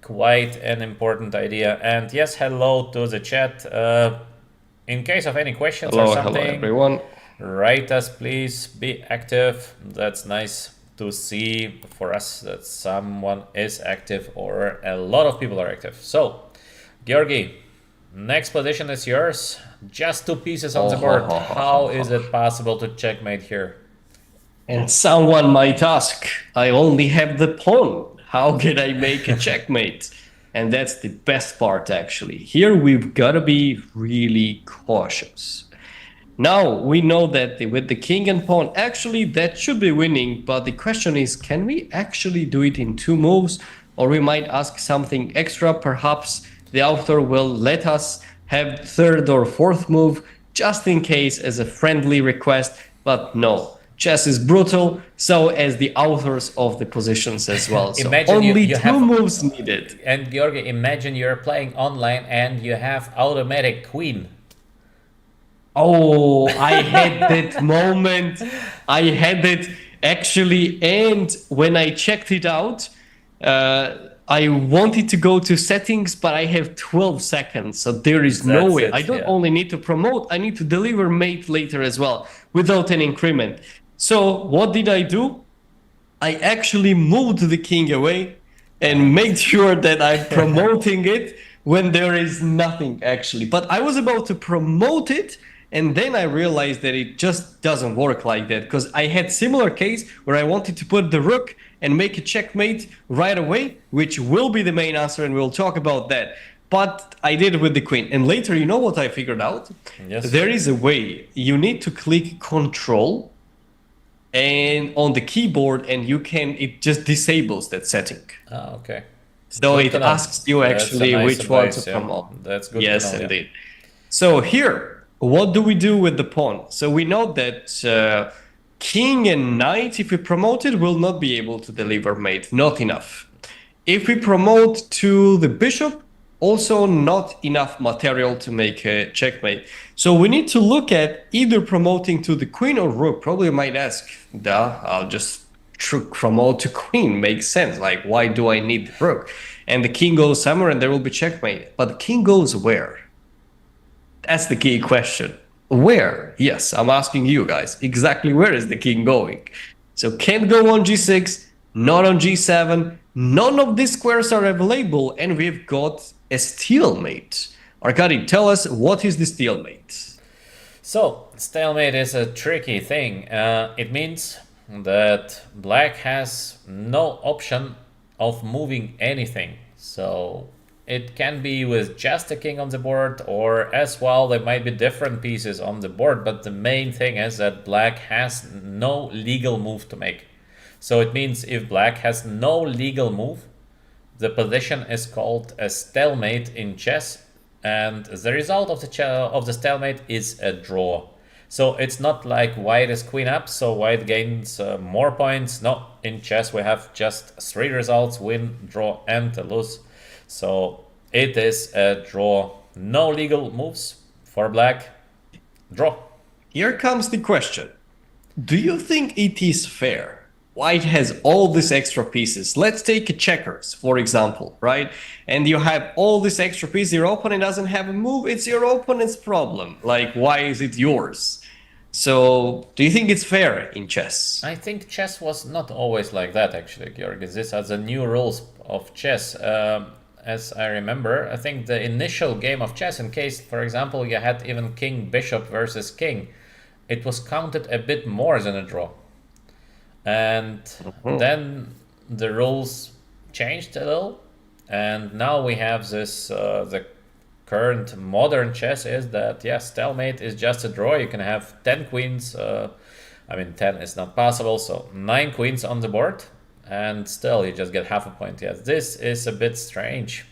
Quite an important idea. And yes, hello to the chat. In case of any questions or something, hello everyone. Write us, please. Be active. That's nice to see for us that someone is active or a lot of people are active. So, Georgi, next position is yours. Just two pieces on the board. How is it possible to checkmate here? And someone might ask, I only have the pawn. How can I make a checkmate? And that's the best part, actually. Here we've got to be really cautious. Now we know that with the king and pawn, actually that should be winning, but the question is, can we actually do it in two moves? Or we might ask something extra. Perhaps the author will let us have third or fourth move just in case as a friendly request, but no. Chess is brutal, so as the authors of the positions as well. So only you two moves needed. And Georgi, imagine you're playing online and you have automatic queen. Oh, I had that moment. I had it actually. And when I checked it out, I wanted to go to settings, but I have 12 seconds. So there is no way. I don't only need to promote, I need to deliver mate later as well without an increment. So what did I do? I actually moved the king away and made sure that I'm promoting it when there is nothing actually. But I was about to promote it. And then I realized that it just doesn't work like that, because I had similar case where I wanted to put the rook and make a checkmate right away, which will be the main answer, and we'll talk about that. But I did it with the queen. And later, you know what I figured out? Yes. There is a way. You need to click Control and on the keyboard, and it just disables that setting. Oh, okay. So it asks you actually which one to promote. That's good. Yes, indeed. So here, what do we do with the pawn? So we know that king and knight, if we promote it, will not be able to deliver mate. Not enough. If we promote to the bishop, also not enough material to make a checkmate. So we need to look at either promoting to the queen or rook. Probably you might ask, duh, I'll just promote to queen makes sense. Like, why do I need the rook? And the king goes somewhere and there will be checkmate. But the king goes where? That's the key question. Where? Yes, I'm asking you guys. Exactly where is the king going? So can't go on g6, not on g7. None of these squares are available, and we've got a stalemate. Arkady, tell us, what is the stalemate? So, stalemate is a tricky thing. It means that black has no option of moving anything. So, it can be with just a king on the board, or as well, there might be different pieces on the board, but the main thing is that black has no legal move to make. So, it means if black has no legal move, the position is called a stalemate in chess, and the result of the stalemate is a draw. So it's not like white is queen up, so white gains more points. No, in chess we have just three results: win, draw, and lose. So it is a draw. No legal moves for black. Draw. Here comes the question. Do you think it is fair? White has all these extra pieces. Let's take a checkers, for example, right? And you have all these extra pieces. Your opponent doesn't have a move. It's your opponent's problem. Like, why is it yours? So, do you think it's fair in chess? I think chess was not always like that, actually, Georgi. These are the new rules of chess. As I remember, I think the initial game of chess, in case, for example, you had even king, bishop versus king, it was counted a bit more than a draw. And then the rules changed a little, and now we have this the current modern chess is that, yes, stalemate is just a draw. You can have 10 queens, I mean 10 is not possible, so 9 queens on the board, and still you just get half a point. Yes, this is a bit strange,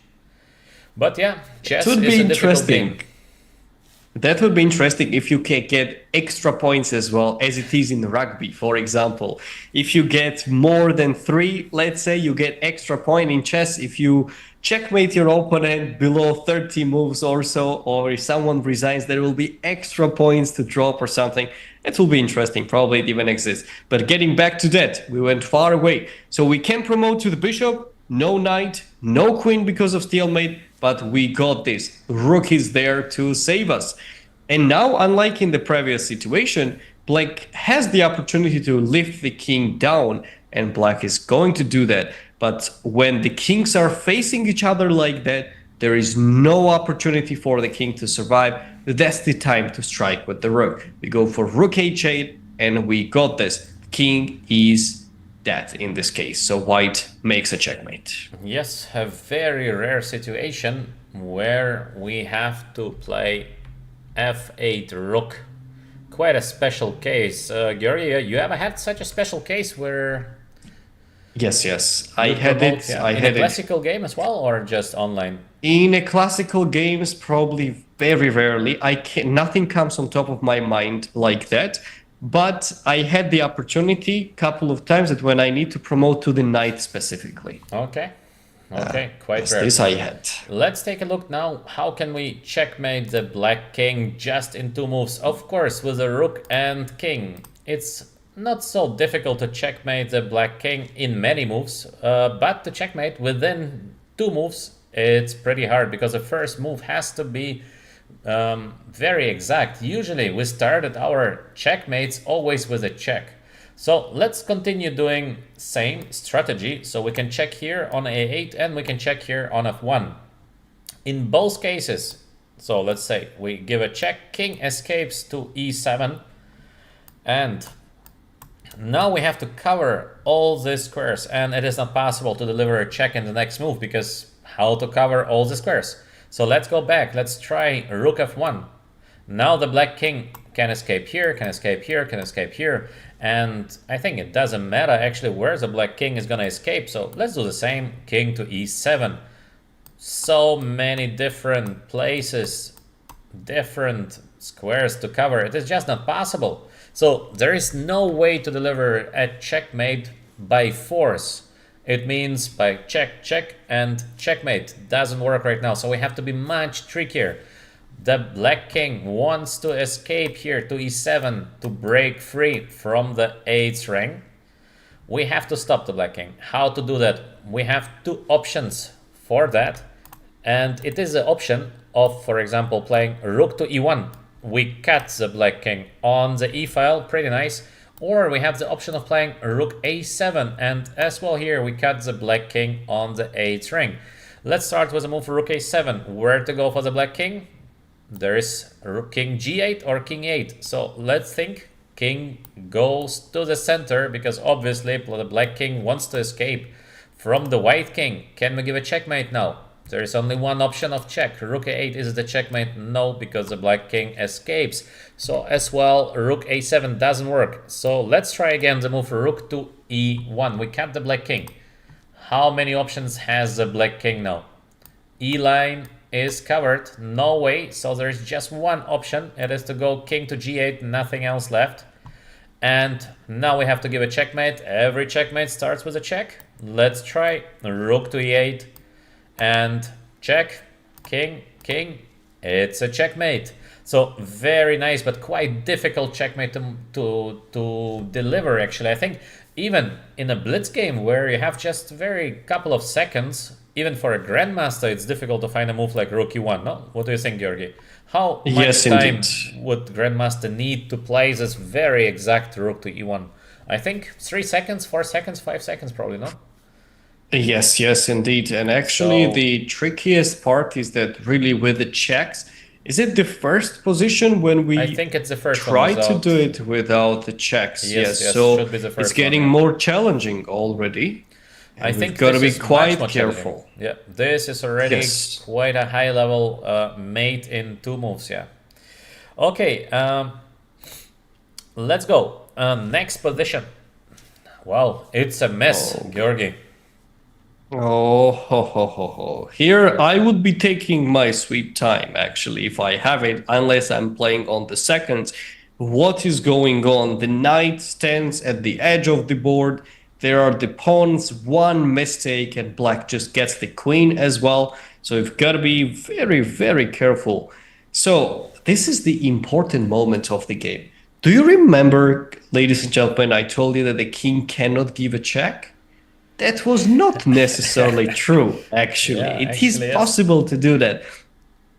but yeah, chess is a difficult game. That would be interesting if you can get extra points as well, as it is in rugby, for example. If you get more than 3, let's say, you get extra point in chess. If you checkmate your opponent below 30 moves or so, or if someone resigns, there will be extra points to drop or something. It will be interesting. Probably it even exists. But getting back to that, we went far away. So we can promote to the bishop, no knight, no queen because of stalemate, but we got this. Rook is there to save us. And now, unlike in the previous situation, black has the opportunity to lift the king down, and black is going to do that. But when the kings are facing each other like that, there is no opportunity for the king to survive. That's the time to strike with the rook. We go for rook h8, and we got this. King is dead in this case, so white makes a checkmate. Yes, a very rare situation where we have to play f8 rook. Quite a special case. Georgi, you ever had such a special case where... Yes, I had it. Yeah. I in had a classical game as well, or just online? In a classical games, probably very rarely. Nothing comes on top of my mind like that. But I had the opportunity a couple of times that when I need to promote to the knight specifically. Okay, quite rare. This I had. Let's take a look now. How can we checkmate the black king just in 2 moves? Of course, with a rook and king. It's not so difficult to checkmate the black king in many moves, but to checkmate within 2 moves, it's pretty hard because the first move has to be very exact. Usually we started our checkmates always with a check. So let's continue doing same strategy. So we can check here on a8 and we can check here on f1. In both cases, so let's say we give a check, king escapes to e7, and now we have to cover all these squares, and it is not possible to deliver a check in the next move because how to cover all the squares? So let's go back. Let's try rook f1. Now the black king can escape here, can escape here, can escape here. And I think it doesn't matter actually where the black king is going to escape. So let's do the same. King to e7. So many different places, different squares to cover. It is just not possible. So there is no way to deliver a checkmate by force. It means by check, check, and checkmate. Doesn't work right now, so we have to be much trickier. The black king wants to escape here to e7 to break free from the 8th rank. we have to stop the black king. How to do that? We have two options for that, and it is the option of, for example, playing rook to e1. We cut the black king on the e file, pretty nice. Or we have the option of playing rook a7, and as well here we cut the black king on the 8th ring. Let's start with a move for rook a7. Where to go for the black king? There is rook king g8 or king 8. So let's think. King goes to the center because obviously the black king wants to escape from the white king. Can we give a checkmate now? There is only one option of check. Rook a8 is the checkmate. No, because the black king escapes. So as well, rook a7 doesn't work. So let's try again the move for rook to e1. We cut the black king. How many options has the black king now? E line is covered. No way. So there's just one option. It is to go king to g8. Nothing else left. And now we have to give a checkmate. Every checkmate starts with a check. Let's try rook to e8. And check, king, king, it's a checkmate. So very nice, but quite difficult checkmate to deliver, actually. I think even in a blitz game where you have just very couple of seconds, even for a grandmaster, it's difficult to find a move like rook e1, no? What do you think, Georgi? How much time would grandmaster need to play this very exact rook to e1? I think 3 seconds, 4 seconds, 5 seconds probably, no? Yes, yes, indeed. And actually, the trickiest part is that really with the checks, is it the first position when we I think it's the first try to do it without the checks? Yes, so should be the first it's getting more challenging already. I think we've got to be this is quite much careful. Yeah, this is already quite a high level mate in 2 moves, yeah. Okay, let's go. Next position. Wow, it's a mess, Georgi. Oh, ho, ho, ho, ho. Here I would be taking my sweet time, actually, if I have it, unless I'm playing on the seconds. What is going on? The knight stands at the edge of the board. There are the pawns, one mistake, and black just gets the queen as well. So you've got to be very, very careful. So this is the important moment of the game. Do you remember, ladies and gentlemen, I told you that the king cannot give a check? That was not necessarily true, actually. Yeah, it is possible to do that.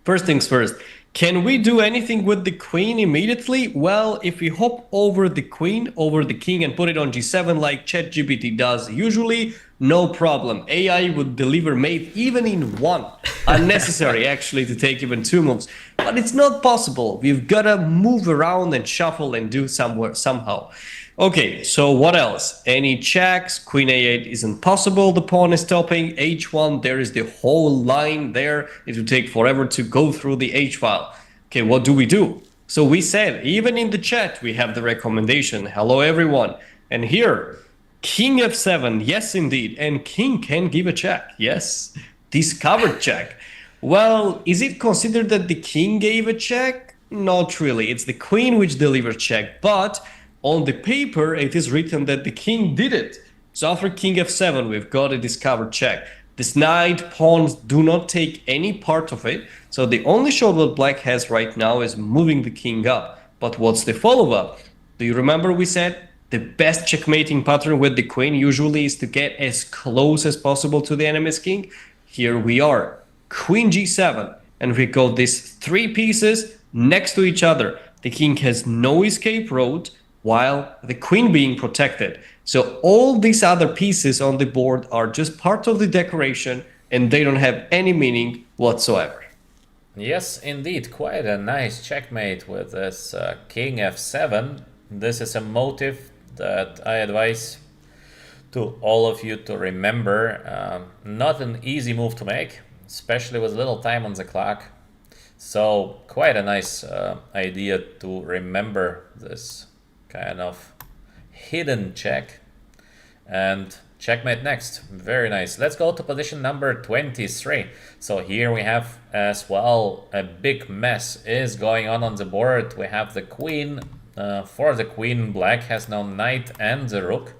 First things first, can we do anything with the queen immediately? Well, if we hop over the queen, over the king, and put it on g7 like ChatGPT does usually, no problem. AI would deliver mate even in 1. Unnecessary, actually, to take even 2 moves. But it's not possible. We've got to move around and shuffle and do somehow. Okay, so what else? Any checks? Queen a8 isn't possible. The pawn is stopping. h1, there is the whole line there. It will take forever to go through the h file. Okay, what do we do? So we said, even in the chat, we have the recommendation. Hello, everyone. And here, king f7. Yes, indeed. And king can give a check. Yes, discovered check. Well, is it considered that the king gave a check? Not really. It's the queen which delivered check, but on the paper, it is written that the king did it. So after king f7, we've got a discovered check. This knight, pawns do not take any part of it. So the only shot what black has right now is moving the king up. But what's the follow-up? Do you remember we said the best checkmating pattern with the queen usually is to get as close as possible to the enemy's king? Here we are. Queen g7. And we got these 3 pieces next to each other. The king has no escape route, while the queen being protected. So all these other pieces on the board are just part of the decoration and they don't have any meaning whatsoever. Yes, indeed, quite a nice checkmate with this king f7. This is a motive that I advise to all of you to remember. Not an easy move to make, especially with little time on the clock. So quite a nice idea to remember this kind of hidden check. And checkmate next. Very nice. Let's go to position number 23. So here we have as well a big mess is going on the board. We have the queen. For the queen, black has now knight and the rook.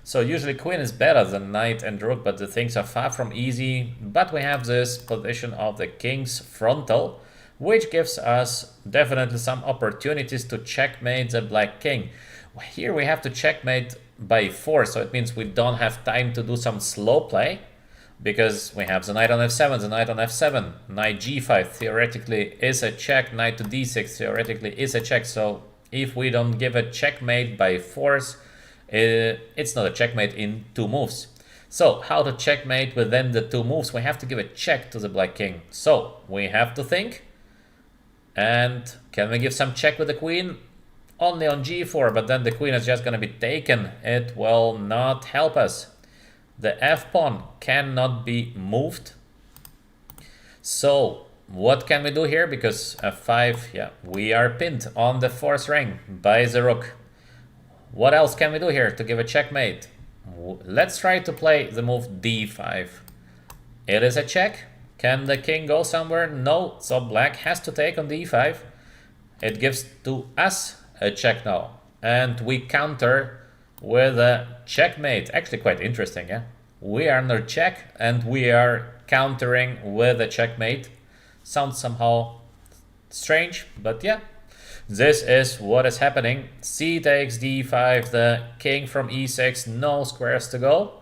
So usually queen is better than knight and rook, but the things are far from easy. But we have this position of the king's frontal, which gives us definitely some opportunities to checkmate the black king. Here we have to checkmate by 4, so it means we don't have time to do some slow play, because we have the knight on f7, the knight on f7, knight g5 theoretically is a check, knight to d6 theoretically is a check. So if we don't give a checkmate by force, it's not a checkmate in 2 moves. So how to checkmate within the 2 moves? We have to give a check to the black king. So we have to think, and can we give some check with the queen? Only on g4, but then the queen is just going to be taken. It will not help us. The f pawn cannot be moved. So what can we do here? Because f5, yeah, we are pinned on the 4th ring by the rook. What else can we do here to give a checkmate? Let's try to play the move d5. It is a check. Can the king go somewhere? No, so black has to take on d5. It gives to us a check now, and we counter with a checkmate. Actually quite interesting, yeah? We are under check and we are countering with a checkmate. Sounds somehow strange, but yeah, this is what is happening. C takes d5, the king from e6, no squares to go,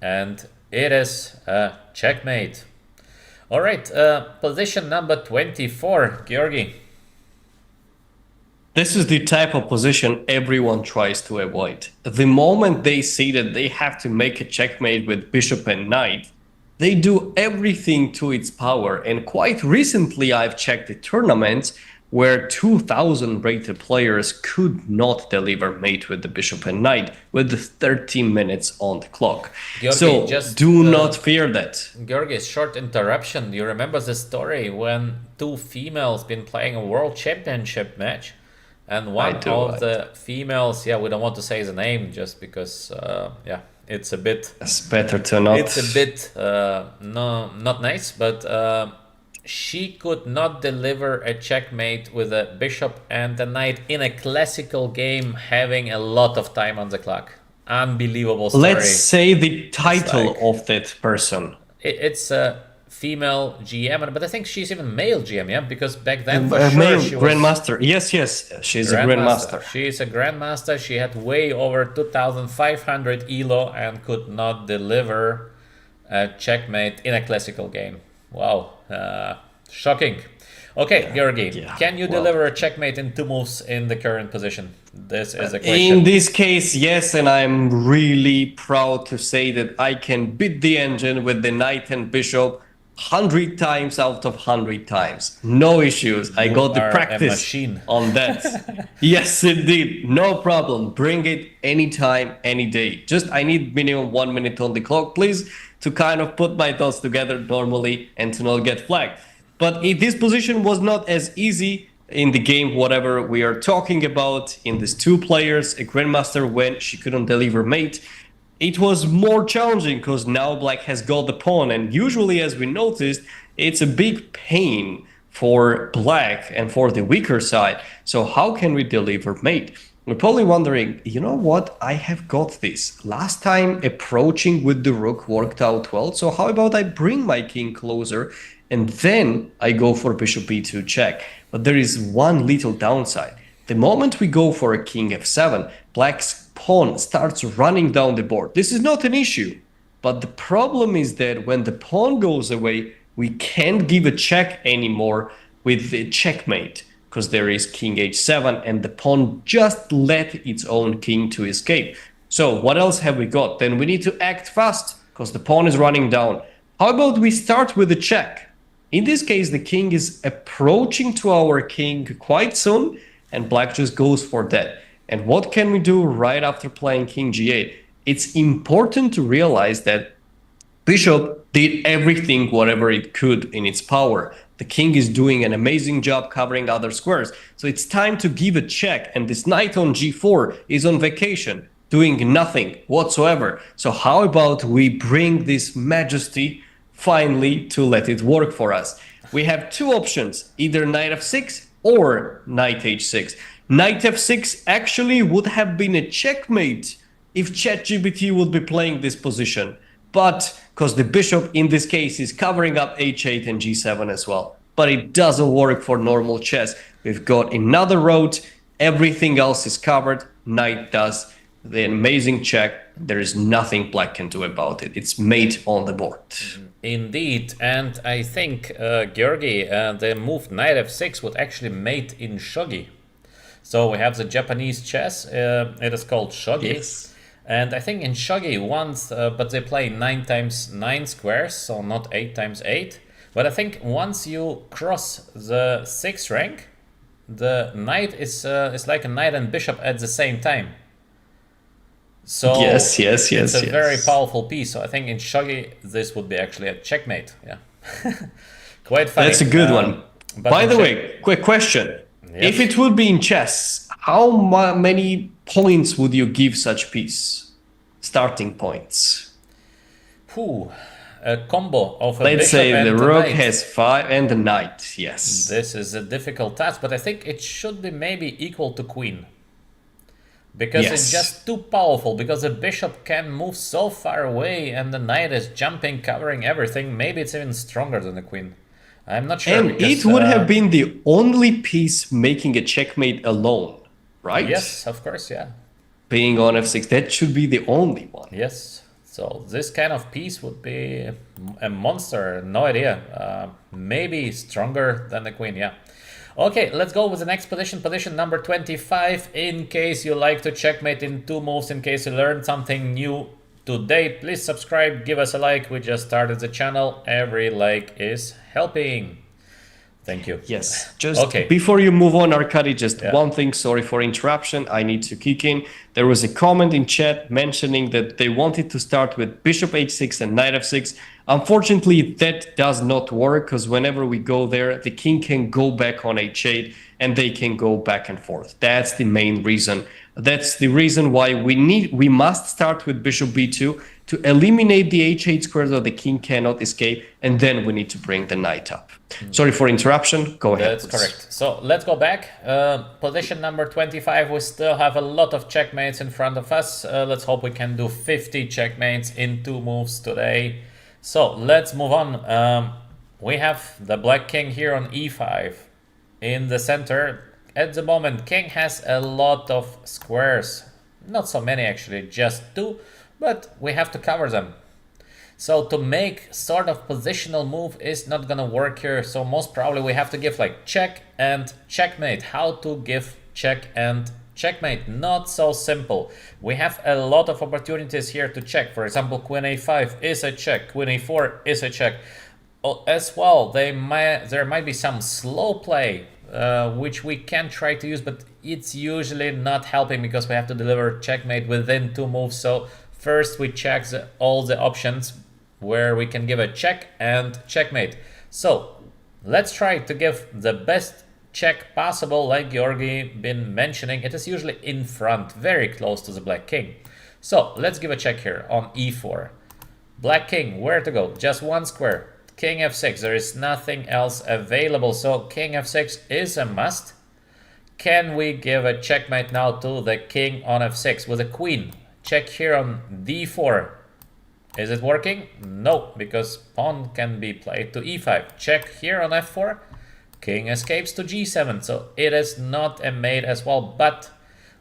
and it is a checkmate. All right, position number 24, Georgi. This is the type of position everyone tries to avoid. The moment they see that they have to make a checkmate with bishop and knight, they do everything to its power. And quite recently I've checked the tournaments where 2000 rated players could not deliver mate with the bishop and knight with the 13 minutes on the clock. Georgi, so just, do not fear that. Georgi, short interruption. Do you remember the story when 2 females been playing a world championship match? And one of the females, yeah, we don't want to say the name just because, yeah, it's a bit... It's better to not... It's a bit, no, not nice, but she could not deliver a checkmate with a bishop and a knight in a classical game having a lot of time on the clock. Unbelievable story. Let's say the title of that person. It's a female GM, but I think she's even male GM, yeah? Because back then, for sure, male she was... Grandmaster. Yes, she's a Grandmaster. She's a Grandmaster. She had way over 2,500 ELO and could not deliver a checkmate in a classical game. Wow. Shocking. Okay, Georgi, can you deliver a checkmate in 2 moves in the current position? This is a question. In this case, yes, and I'm really proud to say that I can beat the engine with the knight and bishop 100 times out of 100 times. No issues. I got the practice on that. Yes, indeed. No problem. Bring it anytime, any day. Just I need minimum 1 minute on the clock, please, to kind of put my thoughts together normally and to not get flagged. But this position was not as easy in the game, whatever we are talking about, in these 2 players, a Grandmaster when she couldn't deliver mate. It was more challenging because now black has got the pawn, and usually, as we noticed, it's a big pain for black and for the weaker side. So how can we deliver mate? We're probably wondering, you know what, I have got this. Last time approaching with the rook worked out well, so how about I bring my king closer and then I go for bishop b2 check. But there is one little downside. The moment we go for a king f7, black's pawn starts running down the board. This is not an issue, but the problem is that when the pawn goes away, we can't give a check anymore with the checkmate because there is king h7 and the pawn just let its own king to escape. So what else have we got? Then we need to act fast because the pawn is running down. How about we start with a check? In this case, the king is approaching to our king quite soon, and black just goes for that. And what can we do right after playing king g8? It's important to realize that bishop did everything whatever it could in its power. The king is doing an amazing job covering other squares. So it's time to give a check, and this knight on g4 is on vacation, doing nothing whatsoever. So how about we bring this majesty finally to let it work for us? We have 2 options, either knight f6 or knight h6. Knight f6 actually would have been a checkmate if ChatGPT would be playing this position. But because the bishop in this case is covering up h8 and g7 as well. But it doesn't work for normal chess. We've got another road, Everything else is covered. Knight does the amazing check. There is nothing black can do about it. It's mate on the board. Indeed, and I think, Georgi, the move knight f6 would actually mate in shogi. So we have the Japanese chess, it is called shogi. Yes. And I think in shogi once, but they play 9 times 9 squares, so not 8 times 8. But I think once you cross the 6th rank, the knight is like a knight and bishop at the same time. So Yes. it's a very powerful piece. So I think in shogi this would be actually a checkmate. Yeah, quite funny. That's a good one. But By in the way, quick question. Yes. If it would be in chess, how many points would you give such piece? Starting points. A combo of a Let's bishop say and the a rook knight. has 5 and the knight. Yes. This is a difficult task, but I think it should be maybe equal to queen. Because it's just too powerful, because the bishop can move so far away and the knight is jumping, covering everything. Maybe it's even stronger than the queen. I'm not sure. And because, it would have been the only piece making a checkmate alone, right? Yes, of course, yeah. Being on f6, that should be the only one. Yes. So this kind of piece would be a monster. No idea. Maybe stronger than the queen, yeah. Okay, let's go with the next position, position number 25. In case you like to checkmate in 2 moves, in case you learned something new today, please subscribe, give us a like. We just started the channel. Every like is helping. Thank you. Yes. Just before you move on, Arkady, just one thing. Sorry for interruption. I need to kick in. There was a comment in chat mentioning that they wanted to start with bishop h6 and knight f6. Unfortunately, that does not work because whenever we go there, the king can go back on h8 and they can go back and forth. That's the main reason. That's the reason why we must start with bishop b2 to eliminate the h8 square so the king cannot escape, and then we need to bring the knight up. Sorry for interruption. Go ahead. That's correct. So let's go back. Position number 25. We still have a lot of checkmates in front of us. Let's hope we can do 50 checkmates in 2 moves today. So let's move on. We have the black king here on e5 in the center. At the moment, king has a lot of squares. Not so many actually, just 2, but we have to cover them. So to make sort of positional move is not gonna work here. So most probably we have to give like check and checkmate. How to give check and checkmate? Not so simple. We have a lot of opportunities here to check. For example, queen a5 is a check. Queen a4 is a check. As well, there might be some slow play which we can try to use, but it's usually not helping because we have to deliver checkmate within 2 moves. So first we check all the options where we can give a check and checkmate. So let's try to give the best check possible, like Georgi been mentioning. It is usually in front, very close to the black king. So let's give a check here on e4. Black king, where to go? Just 1 square. King f6, there is nothing else available, so king f6 is a must. Can we give a checkmate now to the king on f6 with a queen? Check here on d4. Is it working? No, because pawn can be played to e5. Check here on f4. King escapes to g7, so it is not a mate as well, but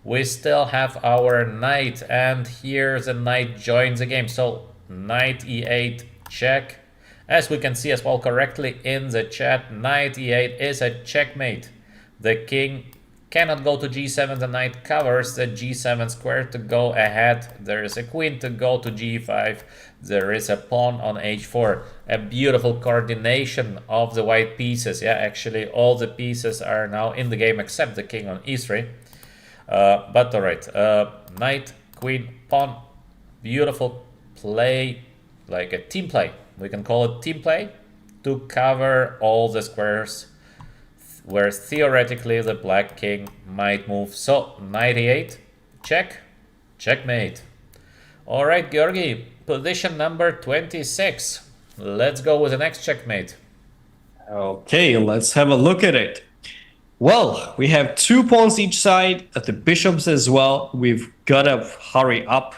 we still have our knight, and here the knight joins the game. So knight e8, check. As we can see as well correctly in the chat, knight e8 is a checkmate. The king cannot go to g7, the knight covers the g7 square to go ahead. There is a queen to go to g5. There is a pawn on h4. A beautiful coordination of the white pieces. Yeah, actually all the pieces are now in the game except the king on e3. But alright, knight, queen, pawn. Beautiful play, like a team play. We can call it team play to cover all the squares where theoretically the black king might move. So knight e8, check, checkmate. All right, Georgi, position number 26. Let's go with the next checkmate. Okay, let's have a look at it. Well, we have 2 pawns each side, at the bishops as well. We've got to hurry up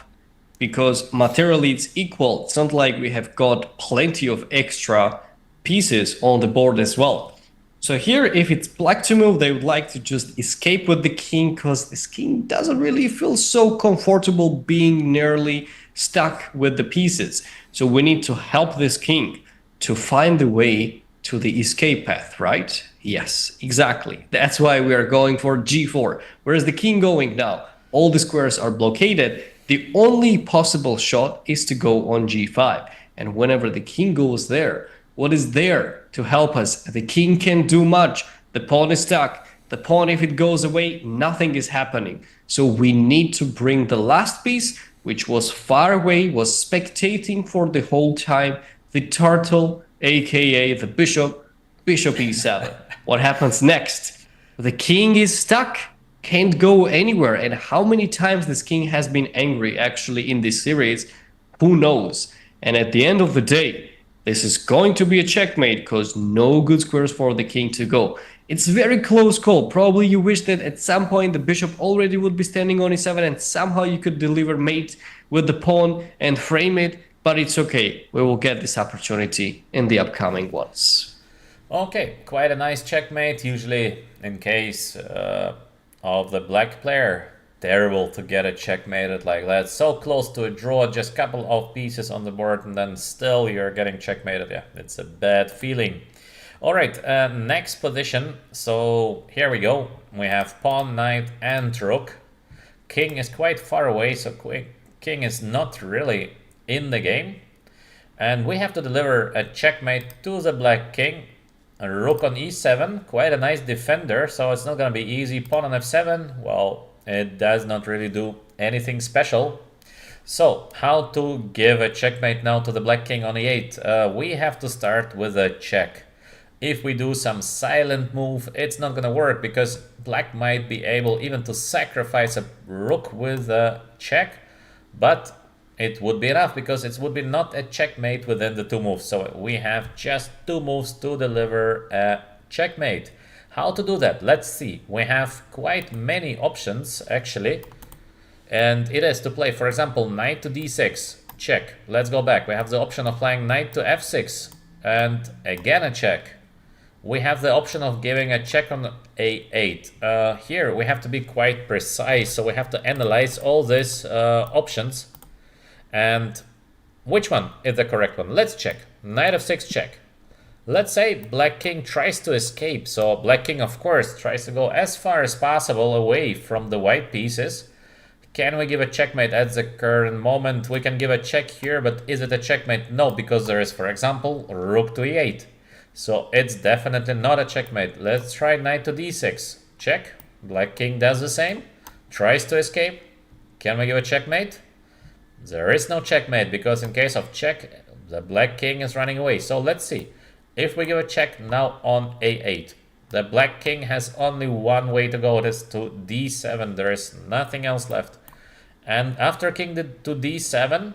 because materially it's equal. It's not like we have got plenty of extra pieces on the board as well. So here, if it's black to move, they would like to just escape with the king because this king doesn't really feel so comfortable being nearly stuck with the pieces. So we need to help this king to find the way to the escape path, right? Yes, exactly. That's why we are going for g4. Where is the king going now? All the squares are blockaded. The only possible shot is to go on g5. And whenever the king goes there, what is there to help us? The king can't do much. The pawn is stuck. The pawn, if it goes away, nothing is happening. So we need to bring the last piece, which was far away, was spectating for the whole time, the turtle, aka the bishop, bishop e7. What happens next? The king is stuck, can't go anywhere. And how many times this king has been angry actually in this series, who knows? And at the end of the day, this is going to be a checkmate because no good squares for the king to go. It's very close call. Probably you wish that at some point the bishop already would be standing on e7 and somehow you could deliver mate with the pawn and frame it, but it's okay. We will get this opportunity in the upcoming ones. Okay, quite a nice checkmate. Usually, in case of the black player, terrible to get a checkmated like that. So close to a draw, just a couple of pieces on the board, and then still you're getting checkmated. Yeah, it's a bad feeling. All right, next position. So here we go. We have pawn, knight, and rook. King is quite far away, so king is not really in the game. And we have to deliver a checkmate to the black king. A rook on e7, quite a nice defender, so it's not going to be easy. Pawn on f7, well, it does not really do anything special. So, how to give a checkmate now to the black king on e8? We have to start with a check. If we do some silent move, it's not going to work because black might be able even to sacrifice a rook with a check, but it would be enough because it would be not a checkmate within the two moves. So we have just two moves to deliver a checkmate. How to do that? Let's see. We have quite many options actually. And it is to play, for example, knight to d6, check. Let's go back. We have the option of playing knight to f6 and again a check. We have the option of giving a check on a8. Here we have to be quite precise, so we have to analyze all these options. And which one is the correct one? Let's check. Knight f6 check. Let's say black king tries to escape. So black king, of course, tries to go as far as possible away from the white pieces. Can we give a checkmate at the current moment? We can give a check here, but is it a checkmate? No, because there is, for example, rook to e8. So it's definitely not a checkmate. Let's try knight to d6. Check. Black king does the same. Tries to escape. Can we give a checkmate? There is no checkmate because in case of check, the black king is running away. So let's see. If we give a check now on a8, the black king has only one way to go. It is to d7. There is nothing else left. And after king to d7,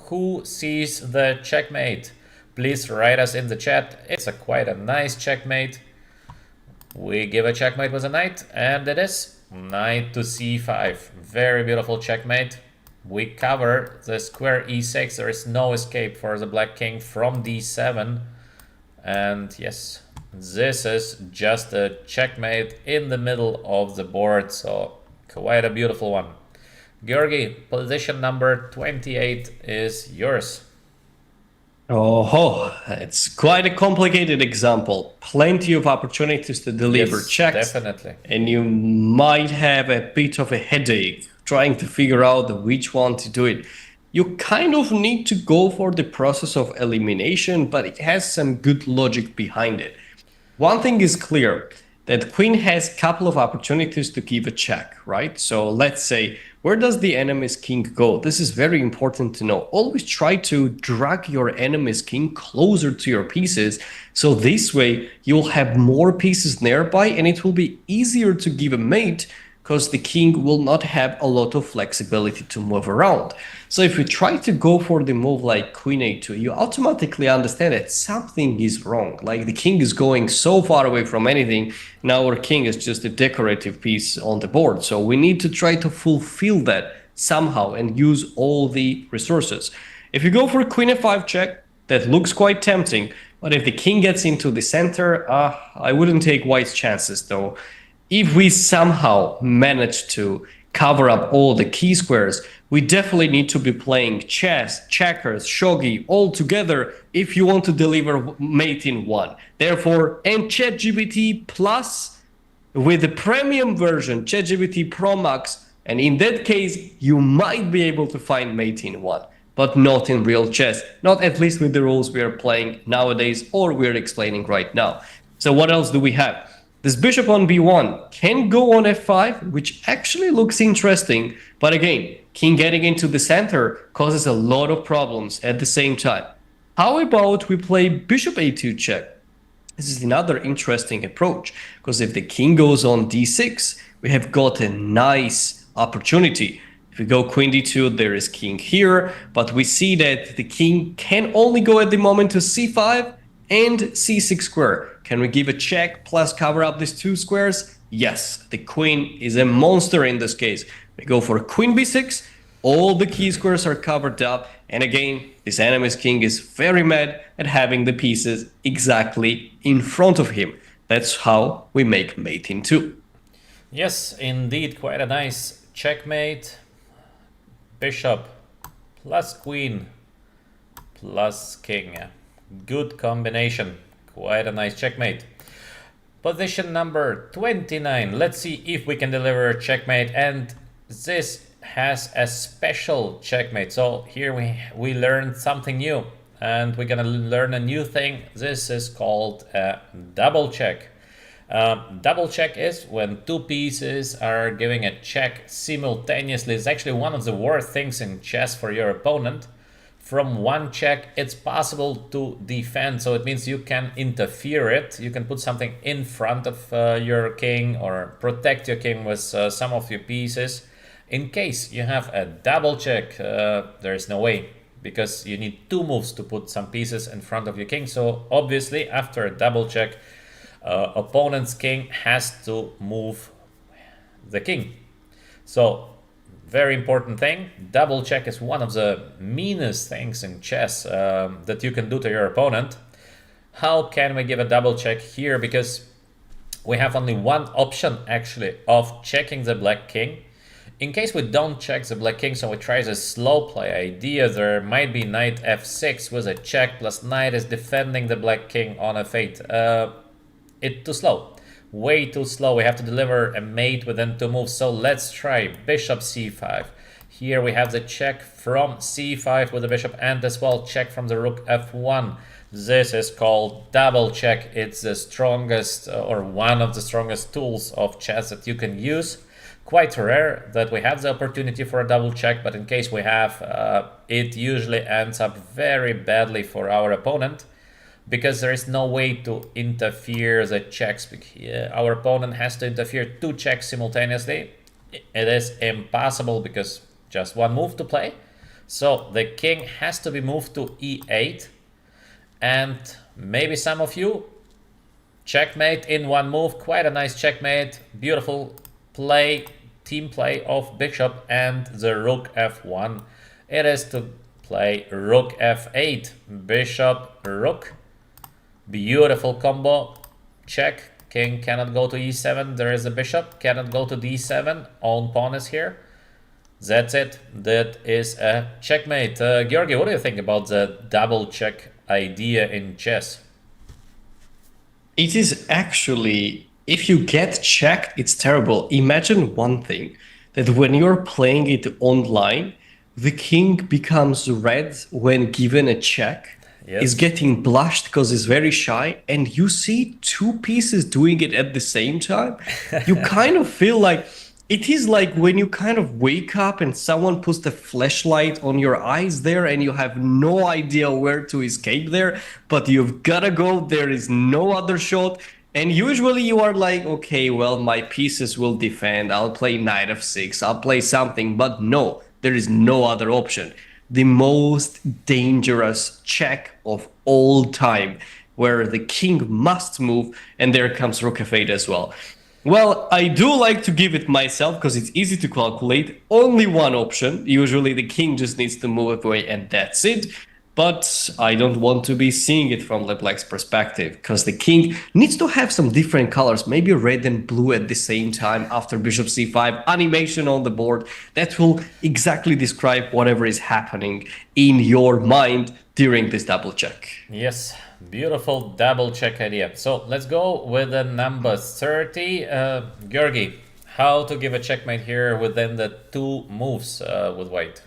who sees the checkmate? Please write us in the chat. It's quite a nice checkmate. We give a checkmate with a knight, and it is knight to c5. Very beautiful checkmate. We cover the square e6. There is no escape for the black king from d7. And yes, this is just a checkmate in the middle of the board. So quite a beautiful one. Georgi, position number 28 is yours. Oh, it's quite a complicated example. Plenty of opportunities to deliver Yes, checks. definitely. And you might have a bit of a headache trying to figure out which one to do it. You kind of need to go for the process of elimination, but it has some good logic behind it. One thing is clear, that queen has a couple of opportunities to give a check, right? So let's say, where does the enemy's king go? This is very important to know. Always try to drag your enemy's king closer to your pieces. So this way you'll have more pieces nearby and it will be easier to give a mate because the king will not have a lot of flexibility to move around. So if you try to go for the move like queen a2, you automatically understand that something is wrong. Like the king is going so far away from anything. Now our king is just a decorative piece on the board. So we need to try to fulfill that somehow and use all the resources. If you go for queen f5 check, that looks quite tempting. But if the king gets into the center, I wouldn't take wise chances though. If we somehow manage to cover up all the key squares, we definitely need to be playing chess, checkers, shogi all together if you want to deliver mate in one. Therefore, and ChatGPT Plus with the premium version, ChatGPT Pro Max, and in that case, you might be able to find mate in one, but not in real chess, not at least with the rules we are playing nowadays or we're explaining right now. So what else do we have? This bishop on b1 can go on f5, which actually looks interesting, but again, king getting into the center causes a lot of problems at the same time. How about we play bishop a2 check? This is another interesting approach, because if the king goes on d6, we have got a nice opportunity. If we go queen d2, there is king here, but we see that the king can only go at the moment to c5 and c6 square. Can we give a check plus cover up these two squares? Yes, the queen is a monster in this case. We go for queen b6, all the key squares are covered up, and again, this enemy's king is very mad at having the pieces exactly in front of him. That's how we make mate in two. Yes, indeed, quite a nice checkmate. Bishop plus queen plus king. Good combination. Quite a nice checkmate. Position number 29. Let's see if we can deliver a checkmate, and this has a special checkmate. So here we learned something new, and we're gonna learn a new thing. This is called a double check. Double check is when two pieces are giving a check simultaneously. It's actually one of the worst things in chess for your opponent. From one check, it's possible to defend, so it means you can interfere it. You can put something in front of your king or protect your king with some of your pieces. In case you have a double check, there is no way, because you need two moves to put some pieces in front of your king. So obviously, after a double check, opponent's king has to move the king. So very important thing, double check is one of the meanest things in chess that you can do to your opponent. How can we give a double check here? Because we have only one option actually of checking the black king. In case we don't check the black king, so we try the slow play idea, there might be knight f6 with a check plus knight is defending the black king on f8. It's too slow, way too slow. We have to deliver a mate within two moves. So let's try bishop c5. Here we have the check from c5 with the bishop, and as well check from the rook f1. This is called double check. It's the strongest or one of the strongest tools of chess that you can use. Quite rare that we have the opportunity for a double check, but in case we have, it usually ends up very badly for our opponent, because there is no way to interfere the checks. Our opponent has to interfere two checks simultaneously. It is impossible because just one move to play. So the king has to be moved to e8, and maybe some of you checkmate in one move. Quite a nice checkmate, beautiful play, team play of bishop and the rook f1. It is to play rook f8, bishop rook. Beautiful combo. Check. King cannot go to e7. There is a bishop. Cannot go to d7. Own pawn is here. That's it. That is a checkmate. Georgi, what do you think about the double check idea in chess? It is actually, if you get checked, it's terrible. Imagine one thing, that when you're playing it online, the king becomes red when given a check. Yes. Is getting blushed because he's very shy, and you see two pieces doing it at the same time. You kind of feel like it is like when you kind of wake up and someone puts the flashlight on your eyes there and you have no idea where to escape there, but you've gotta go. There is no other shot. And usually you are like, okay, well, my pieces will defend. I'll play knight f6. I'll play something. But no, there is no other option. The most dangerous check of all time, where the king must move, and there comes rook f8 as well. Well, I do like to give it myself because it's easy to calculate. Only one option. Usually the king just needs to move away and that's it. But I don't want to be seeing it from the black's perspective, because the king needs to have some different colors, maybe red and blue at the same time after bishop c5, animation on the board that will exactly describe whatever is happening in your mind during this double check. Yes, beautiful double check idea. So let's go with the number 30. Georgi, how to give a checkmate here within the two moves with white?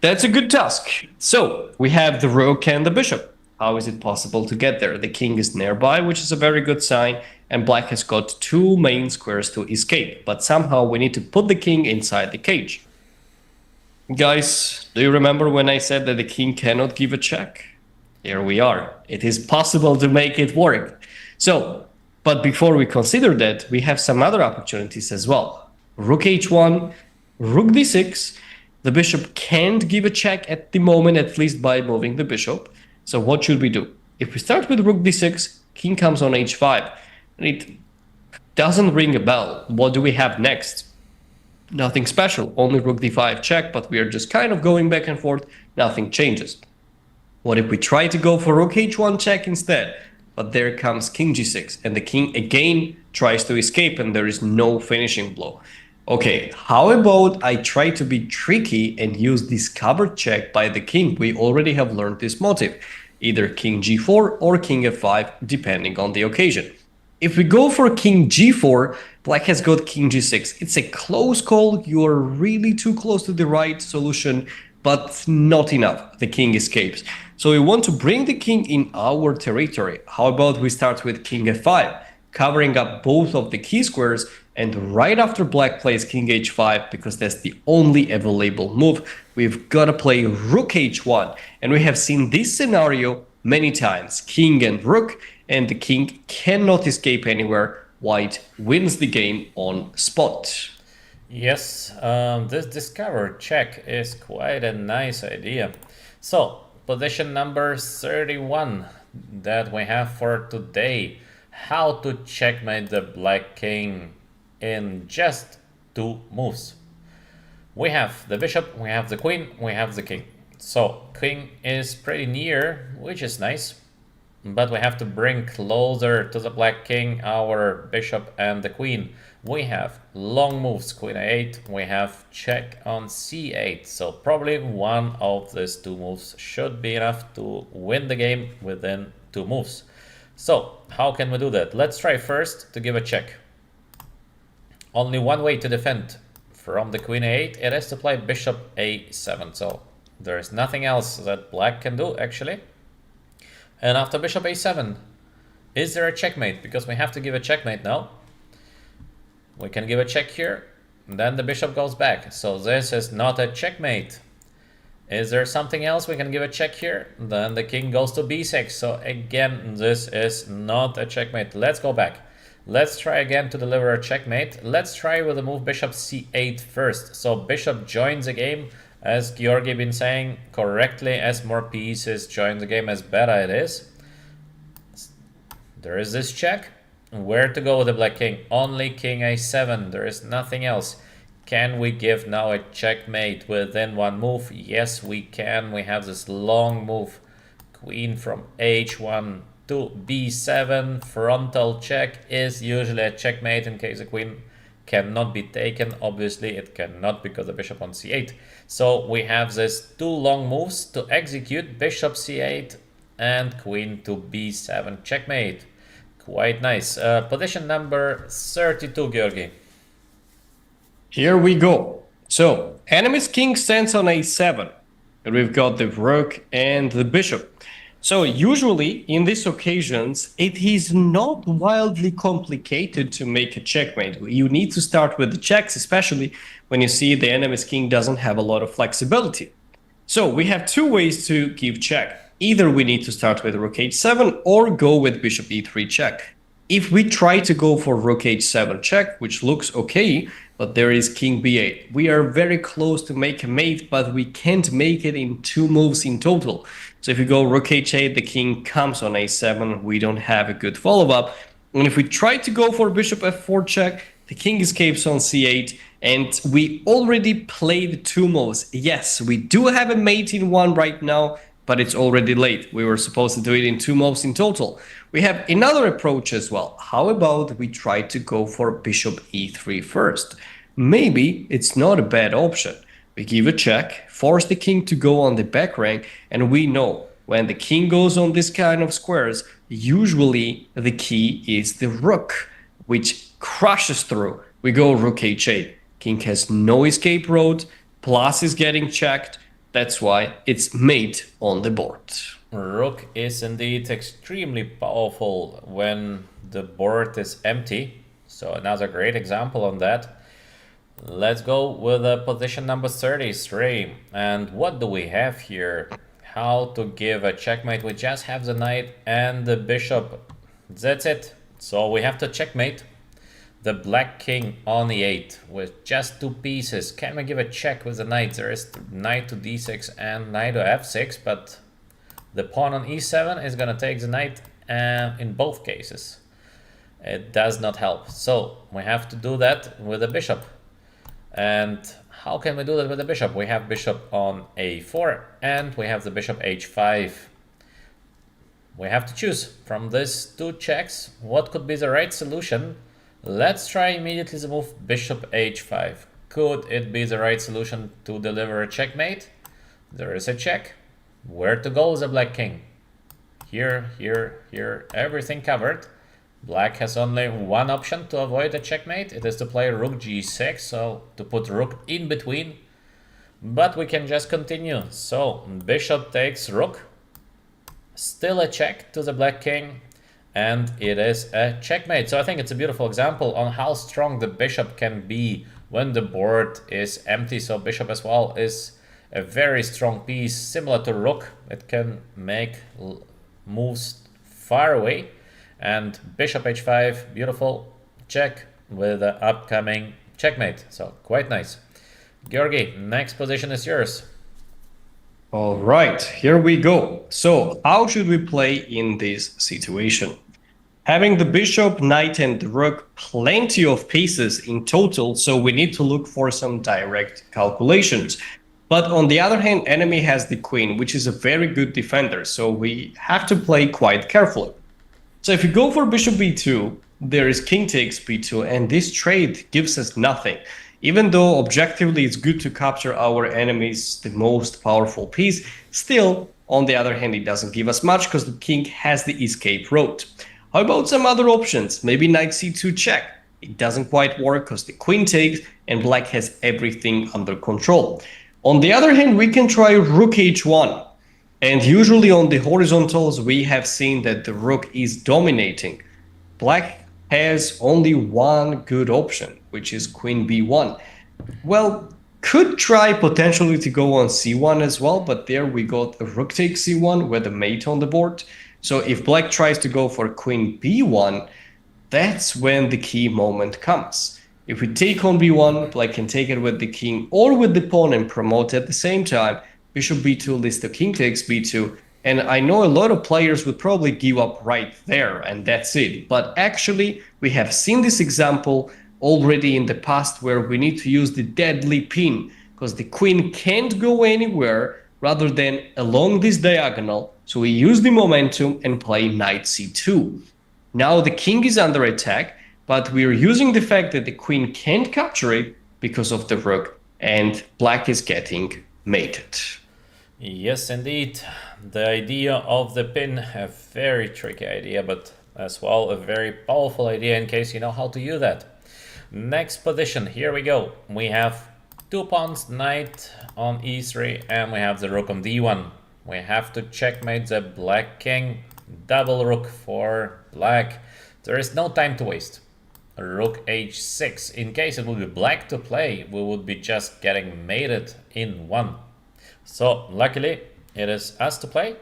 That's a good task. So we have the rook and the bishop. How is it possible to get there? The king is nearby, which is a very good sign, and black has got two main squares to escape, but somehow we need to put the king inside the cage. Guys, do you remember when I said that the king cannot give a check? Here we are. It is possible to make it work. So, but before we consider that, we have some other opportunities as well. Rook h1, rook d6. The bishop can't give a check at the moment, at least by moving the bishop. So what should we do? If we start with rook d6, king comes on h5, and it doesn't ring a bell. What do we have next? Nothing special, only rook d5 check, but we are just kind of going back and forth, nothing changes. What if we try to go for rook h1 check instead? But there comes king g6, and the king again tries to escape, and there is no finishing blow. Okay, how about I try to be tricky and use this covered check by the king? We already have learned this motive, either king g4 or king f5, depending on the occasion. If we go for king g4, black has got king g6. It's a close call. You're really too close to the right solution, but not enough. The king escapes. So we want to bring the king in our territory. How about we start with king f5, covering up both of the key squares, and right after black plays king h5, because that's the only available move, we've got to play rook h1. And we have seen this scenario many times, king and rook, and the king cannot escape anywhere. White wins the game on spot. Yes, this discover check is quite a nice idea. So, position number 31 that we have for today. How to checkmate the black king in just two moves. We have the bishop, we have the queen, we have the king. So, king is pretty near, which is nice. But we have to bring closer to the black king our bishop and the queen. We have long moves, queen a8, we have check on c8. So probably one of these two moves should be enough to win the game within two moves. So how can we do that? Let's try first to give a check. Only one way to defend from the queen a8, it is to play bishop a7. So there is nothing else that black can do actually. And after bishop a7, is there a checkmate? Because we have to give a checkmate now. We can give a check here, then the bishop goes back. So this is not a checkmate. Is there something else? We can give a check here, then the king goes to b6. So again, this is not a checkmate. Let's go back. Let's try again to deliver a checkmate. Let's try with the move bishop c8 first. So bishop joins the game. As Georgi been saying correctly, as more pieces join the game, as better it is. There is this check. Where to go with the black king? Only king a7. There is nothing else. Can we give now a checkmate within one move? Yes, we can. We have this long move. Queen from h1 to b7. Frontal check is usually a checkmate in case the queen cannot be taken. Obviously it cannot because the bishop on c8. So we have this two long moves to execute, bishop c8 and queen to b7 checkmate. Quite nice. Position number 32, Georgi. Here we go. So enemy's king stands on a7, and we've got the rook and the bishop. So usually in these occasions, it is not wildly complicated to make a checkmate. You need to start with the checks, especially when you see the enemy's king doesn't have a lot of flexibility. So we have two ways to give check. Either we need to start with rook h7 or go with bishop e3 check. If we try to go for rook h7 check, which looks okay, but there is king b8. We are very close to make a mate, but we can't make it in two moves in total. So if you go rook h8, the king comes on a7. We don't have a good follow-up. And if we try to go for bishop f4 check, The king escapes on c8, and we already played two moves. Yes, we do have a mate in one right now, but it's already late. We were supposed to do it in two moves in total. We have another approach as well. How about we try to go for bishop e3 first? Maybe it's not a bad option. We give a check, force the king to go on the back rank, and we know when the king goes on this kind of squares, usually the key is the rook, which crushes through. We go rook h8. King has no escape road, plus is getting checked. That's why it's mate on the board. Rook is indeed extremely powerful when the board is empty. So another great example on that. Let's go with position number 33. And what do we have here? How to give a checkmate. We just have the knight and the bishop. That's it. So we have to checkmate the black king on e8 with just two pieces. Can we give a check with the knight? There is knight to d6 and knight to f6, but the pawn on e7 is going to take the knight in both cases. It does not help. So we have to do that with the bishop. And how can we do that with the bishop? We have bishop on a4 and we have the bishop h5. We have to choose from these two checks what could be the right solution. Let's try immediately the move bishop h5. Could it be the right solution to deliver a checkmate? There is a check. Where to go with the black king? Here, here, here, everything covered. Black has only one option to avoid a checkmate. It is to play rook g6, so to put rook in between. But we can just continue. So bishop takes rook. Still a check to the black king. And it is a checkmate. So I think it's a beautiful example on how strong the bishop can be when the board is empty. So bishop as well is a very strong piece, similar to rook. It can make moves far away. And bishop h5, beautiful check with the upcoming checkmate. So quite nice. Georgi, next position is yours. All right, here we go. So how should we play in this situation? Having the bishop, knight, and the rook, plenty of pieces in total, so we need to look for some direct calculations. But on the other hand, enemy has the queen, which is a very good defender, so we have to play quite carefully. So if you go for bishop b2, there is king takes b2, and this trade gives us nothing. Even though objectively it's good to capture our enemy's the most powerful piece, still, on the other hand, it doesn't give us much because the king has the escape road. How about some other options? Maybe knight c2 check. It doesn't quite work because the queen takes and black has everything under control. On the other hand, we can try rook h1. And usually on the horizontals, we have seen that the rook is dominating. Black has only one good option, which is queen b1. Well, could try potentially to go on c1 as well, but there we got a rook takes c1 with a mate on the board. So if black tries to go for queen b1, that's when the key moment comes. If we take on b1, black can take it with the king or with the pawn and promote at the same time. Bishop b2 leads to king takes b2. And I know a lot of players would probably give up right there and that's it. But actually, we have seen this example already in the past where we need to use the deadly pin because the queen can't go anywhere rather than along this diagonal. So we use the momentum and play knight c2. Now the king is under attack, but we are using the fact that the queen can't capture it because of the rook and black is getting mated. Yes, indeed. The idea of the pin, a very tricky idea, but as well a very powerful idea in case you know how to use that. Next position, here we go. We have two pawns, knight on e3, and we have the rook on d1. We have to checkmate the black king. Double rook for black. There is no time to waste. Rook h6. In case it would be black to play, we would be just getting mated in one. So luckily it is us to play.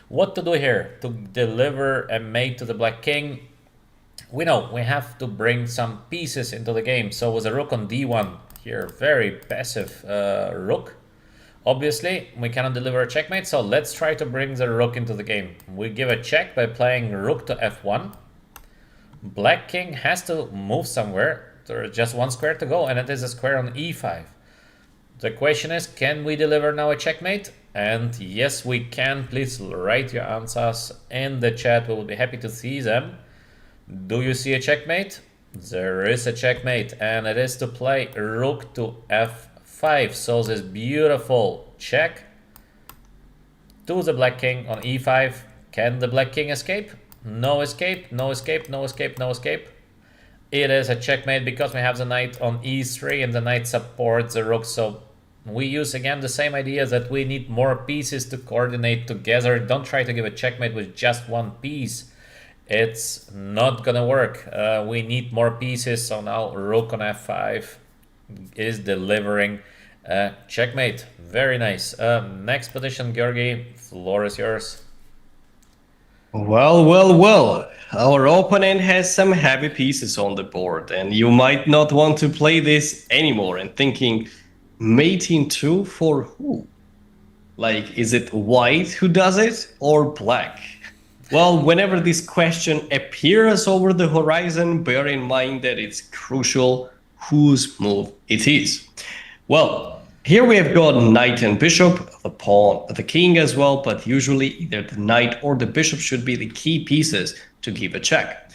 What to do here to deliver a mate to the black king? We know we have to bring some pieces into the game. So with a rook on d1 here, very passive rook. Obviously, we cannot deliver a checkmate, so let's try to bring the rook into the game. We give a check by playing rook to f1. Black king has to move somewhere. There is just one square to go, and it is a square on e5. The question is, can we deliver now a checkmate? And yes, we can. Please write your answers in the chat. We will be happy to see them. Do you see a checkmate? There is a checkmate, and it is to play rook to f5. So this beautiful check to the black king on e5. Can the black king escape? No escape, no escape, no escape, no escape. It is a checkmate because we have the knight on e3 and the knight supports the rook. So we use again the same idea that we need more pieces to coordinate together. Don't try to give a checkmate with just one piece. It's not gonna work. We need more pieces. So now rook on f5 is delivering checkmate. Very nice. Next position, Georgi, floor is yours. Well, well, well. Our opponent has some heavy pieces on the board, and you might not want to play this anymore and thinking, mating 2 for who? Like, is it white who does it or black? Well, whenever this question appears over the horizon, bear in mind that it's crucial whose move it is. Well, here we have got knight and bishop, the pawn, the king as well, but usually either the knight or the bishop should be the key pieces to give a check.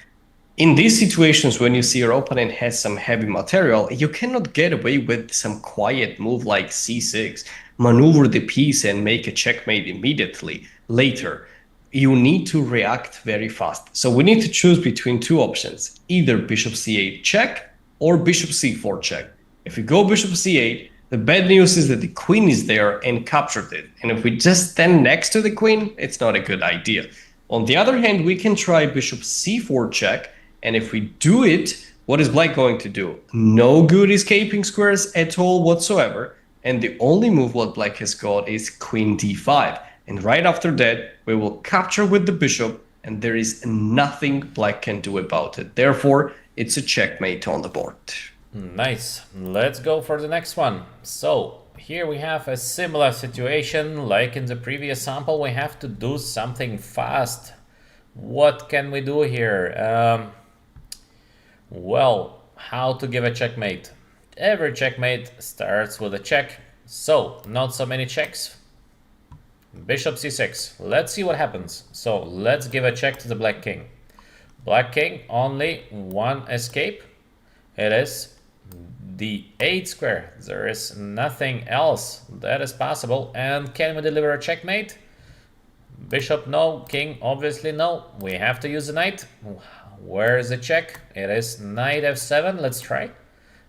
In these situations, when you see your opponent has some heavy material, you cannot get away with some quiet move like c6, maneuver the piece and make a checkmate immediately later. You need to react very fast. So we need to choose between two options, either bishop c8 check or bishop c4 check. If we go bishop c8, the bad news is that the queen is there and captured it. And if we just stand next to the queen, it's not a good idea. On the other hand, we can try bishop c4 check. And if we do it, what is black going to do? No good escaping squares at all whatsoever. And the only move what black has got is queen d5. And right after that, we will capture with the bishop. And there is nothing black can do about it. Therefore, it's a checkmate on the board. Nice. Let's go for the next one. So here we have a similar situation like in the previous sample. We have to do something fast. What can we do here? Well, how to give a checkmate? Every checkmate starts with a check. So not so many checks. Bishop c6. Let's see what happens. So let's give a check to the black king. Black king, only one escape. It is the 8 square. There is nothing else that is possible. And can we deliver a checkmate? Bishop no, king obviously no. We have to use the knight. Where is the check? It is knight f7. Let's try.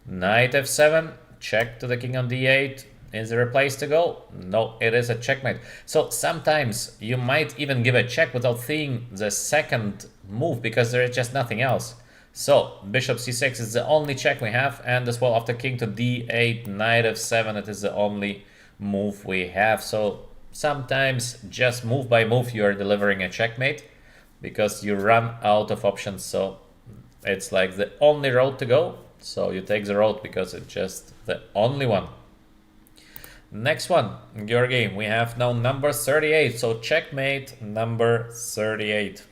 Knight f7, check to the king on d8. Is there a place to go? No, it is a checkmate. So sometimes you might even give a check without seeing the second move because there is just nothing else. So bishop c6 is the only check we have, and as well after king to d8, knight f7, it is the only move we have. So sometimes just move by move you are delivering a checkmate because you run out of options. So it's like the only road to go. So you take the road because it's just the only one. Next one, Georgi, we have now number 38. So checkmate number 38.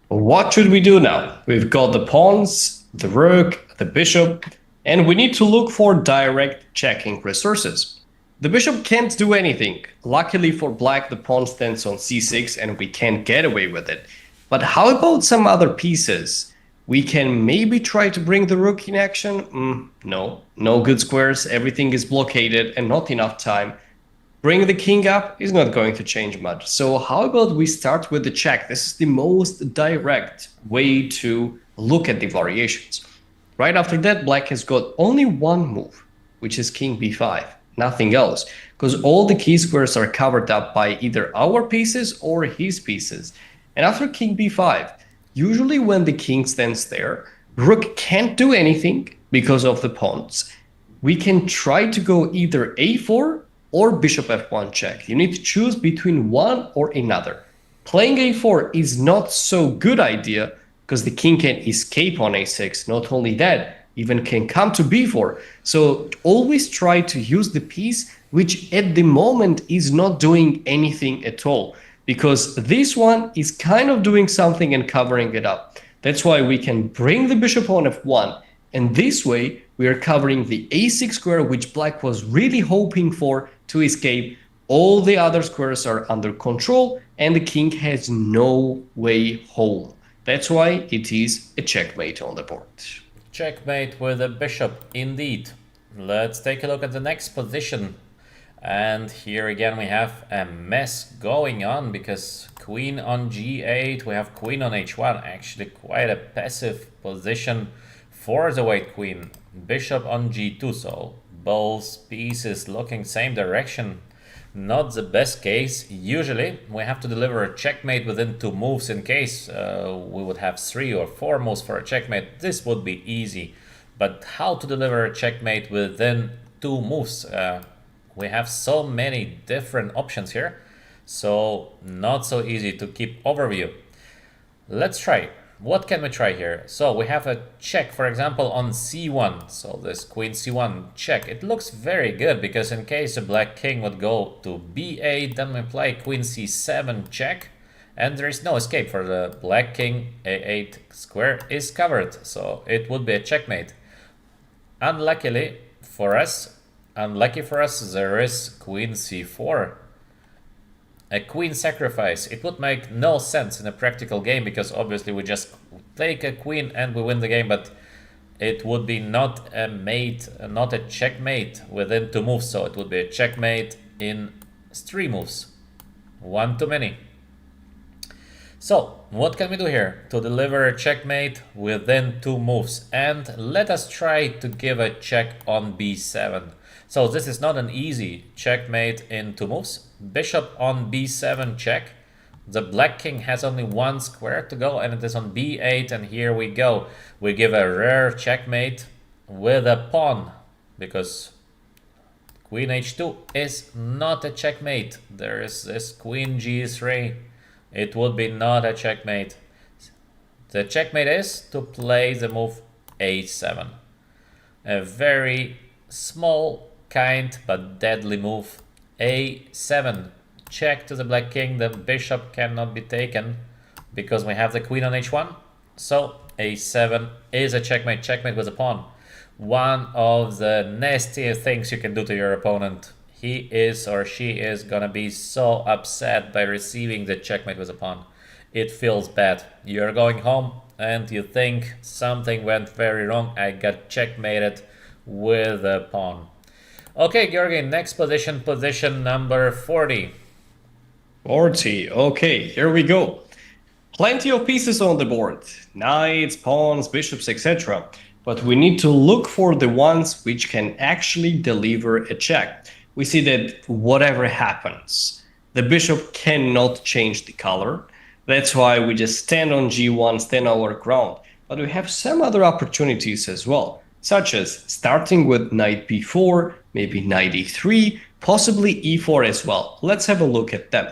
What should we do now? We've got the pawns, the rook, the bishop, and we need to look for direct checking resources. The bishop can't do anything. Luckily for black, the pawn stands on c6 and we can't get away with it. But how about some other pieces? We can maybe try to bring the rook in action. No good squares, everything is blockaded and not enough time. Bring the king up is not going to change much. So how about we start with the check? This is the most direct way to look at the variations. Right after that, black has got only one move, which is king b5, nothing else, because all the key squares are covered up by either our pieces or his pieces. And after king b5, usually when the king stands there, rook can't do anything because of the pawns. We can try to go either a4 or bishop f1 check. You need to choose between one or another. Playing a4 is not so good idea because the king can escape on a6. Not only that, even can come to b4. So always try to use the piece which at the moment is not doing anything at all, because this one is kind of doing something and covering it up. That's why we can bring the bishop on f1 And this way, we are covering the a6 square, which black was really hoping for to escape. All the other squares are under control, and the king has no way home. That's why it is a checkmate on the board. Checkmate with a bishop, indeed. Let's take a look at the next position. And here again we have a mess going on because queen on g8, we have queen on h1, actually quite a passive position for the white queen. Bishop on g2, so both pieces looking same direction. Not the best case. Usually we have to deliver a checkmate within 2 moves in case we would have 3 or 4 moves for a checkmate. This would be easy. But how to deliver a checkmate within 2 moves? We have so many different options here, so not so easy to keep overview. Let's try. What can we try here? So we have a check, for example, on c1. So this queen c1 check. It looks very good because in case a black king would go to b8, then we play queen c7 check, and there is no escape for the black king. a8 square is covered, so it would be a checkmate. Unlucky for us, there is queen c4. A queen sacrifice. It would make no sense in a practical game because obviously we just take a queen and we win the game, but it would be not a mate, not a checkmate within 2 moves, so it would be a checkmate in 3 moves. 1 too many. So, what can we do here to deliver a checkmate within 2 moves? And let us try to give a check on b7. So this is not an easy checkmate in 2 moves. Bishop on b7 check. The black king has only 1 square to go and it is on b8, and here we go. We give a rare checkmate with a pawn because queen h2 is not a checkmate. There is this queen g3. It would be not a checkmate. The checkmate is to play the move a7. A very small, kind but deadly move. a7. Check to the black king. The bishop cannot be taken because we have the queen on h1. So a7 is a checkmate. Checkmate with a pawn. One of the nastiest things you can do to your opponent. He is or she is gonna be so upset by receiving the checkmate with a pawn. It feels bad. You're going home and you think something went very wrong. I got checkmated with a pawn. Okay, Georgi, next position, position number 40. 40. Okay, here we go. Plenty of pieces on the board. Knights, pawns, bishops, etc. But we need to look for the ones which can actually deliver a check. We see that whatever happens, the bishop cannot change the color. That's why we just stand on g1, stand our ground. But we have some other opportunities as well, such as starting with knight b4, maybe knight e3, possibly e4 as well. Let's have a look at them.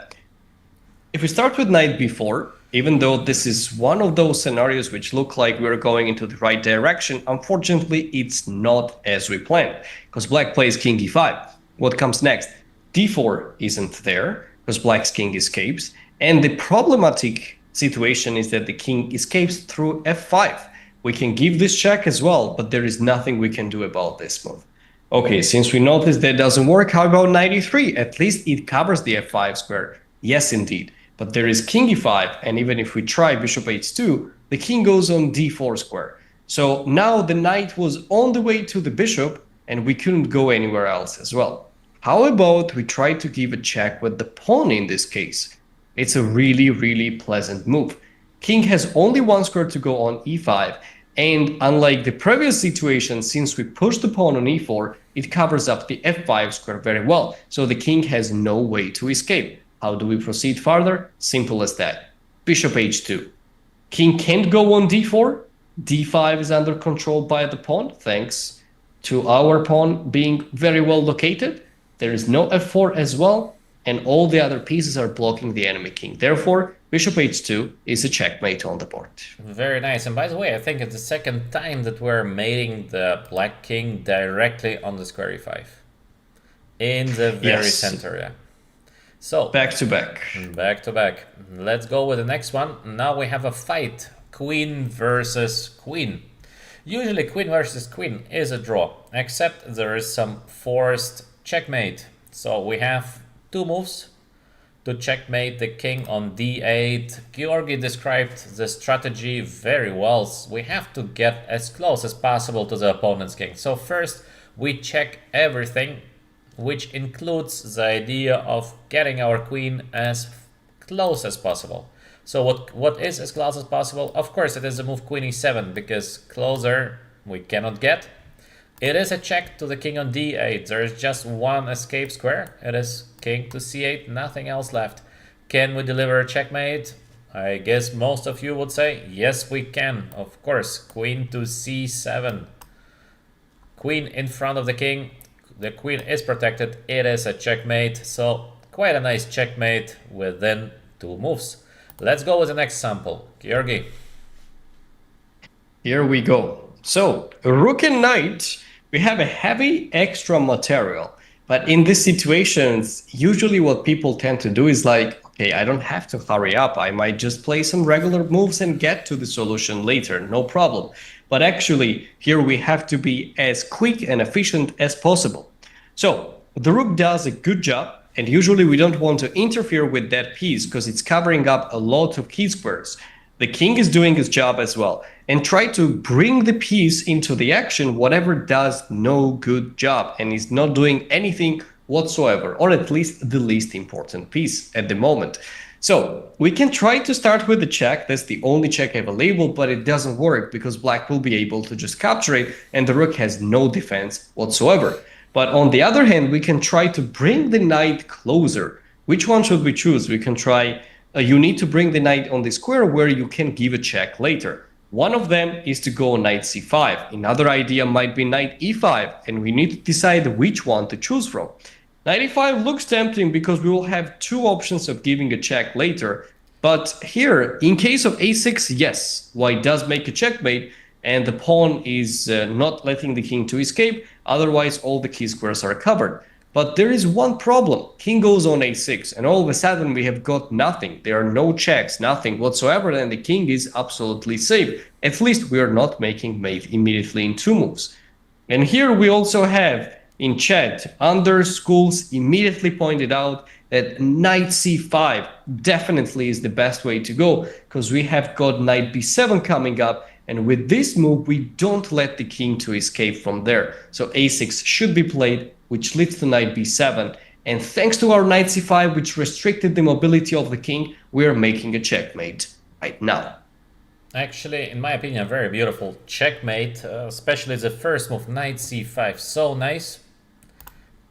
If we start with knight b4, even though this is one of those scenarios which look like we're going into the right direction, unfortunately it's not as we planned, because black plays king e5. What comes next? d4 isn't there, because black's king escapes, and the problematic situation is that the king escapes through f5. We can give this check as well, but there is nothing we can do about this move. Okay, since we noticed that doesn't work, how about knight e3? At least it covers the f5 square. Yes, indeed. But there is king e5, and even if we try bishop h2, the king goes on d4 square. So now the knight was on the way to the bishop, and we couldn't go anywhere else as well. How about we try to give a check with the pawn in this case? It's a really, really pleasant move. King has only 1 square to go on e5, and unlike the previous situation, since we pushed the pawn on e4, it covers up the f5 square very well, so the king has no way to escape. How do we proceed further? Simple as that. Bishop h2. King can't go on d4. d5 is under control by the pawn, thanks to our pawn being very well located. There is no f4 as well, and all the other pieces are blocking the enemy king. Therefore, bishop h2 is a checkmate on the board. Very nice. And by the way, I think it's the second time that we're mating the black king directly on the square e5. In the very center, yeah. So, back to back. Back to back. Let's go with the next one. Now we have a fight. Queen versus queen. Usually queen versus queen is a draw, except there is some forced checkmate. So we have two moves to checkmate the king on d8. Georgi described the strategy very well. We have to get as close as possible to the opponent's king. So first we check everything, which includes the idea of getting our queen as close as possible. So what is as close as possible? Of course it is the move queen e7, because closer we cannot get. It is a check to the king on d8. There is just one escape square. It is king to c8, nothing else left. Can we deliver a checkmate? I guess most of you would say yes, we can. Of course, queen to c7. Queen in front of the king. The queen is protected. It is a checkmate. So quite a nice checkmate within two moves. Let's go with the next sample. Georgi. Here we go. So, rook and knight, we have a heavy extra material. But in these situations, usually what people tend to do is like, okay, I don't have to hurry up. I might just play some regular moves and get to the solution later, no problem. But actually, here we have to be as quick and efficient as possible. So, the rook does a good job. And usually we don't want to interfere with that piece because it's covering up a lot of key squares. The king is doing his job as well. And try to bring the piece into the action, whatever does no good job and is not doing anything whatsoever, or at least the least important piece at the moment. So we can try to start with the check. That's the only check available, but it doesn't work because black will be able to just capture it and the rook has no defense whatsoever. But on the other hand, we can try to bring the knight closer. Which one should we choose? We can try, you need to bring the knight on the square where you can give a check later. One of them is to go knight c5. Another idea might be knight e5, and we need to decide which one to choose from. Knight e5 looks tempting because we will have two options of giving a check later. But here, in case of a6, yes, white does make a checkmate, and the pawn is not letting the king to escape, otherwise all the key squares are covered. But there is one problem. King goes on a6, and all of a sudden we have got nothing. There are no checks, nothing whatsoever, and the king is absolutely safe. At least we are not making mate immediately in two moves. And here we also have, in chat, Under Schools immediately pointed out that knight c5 definitely is the best way to go, because we have got knight b7 coming up, and with this move, we don't let the king to escape from there. So a6 should be played, which leads to knight b7. And thanks to our knight c5, which restricted the mobility of the king, we are making a checkmate right now. Actually, in my opinion, a very beautiful checkmate, especially the first move, knight c5. So nice.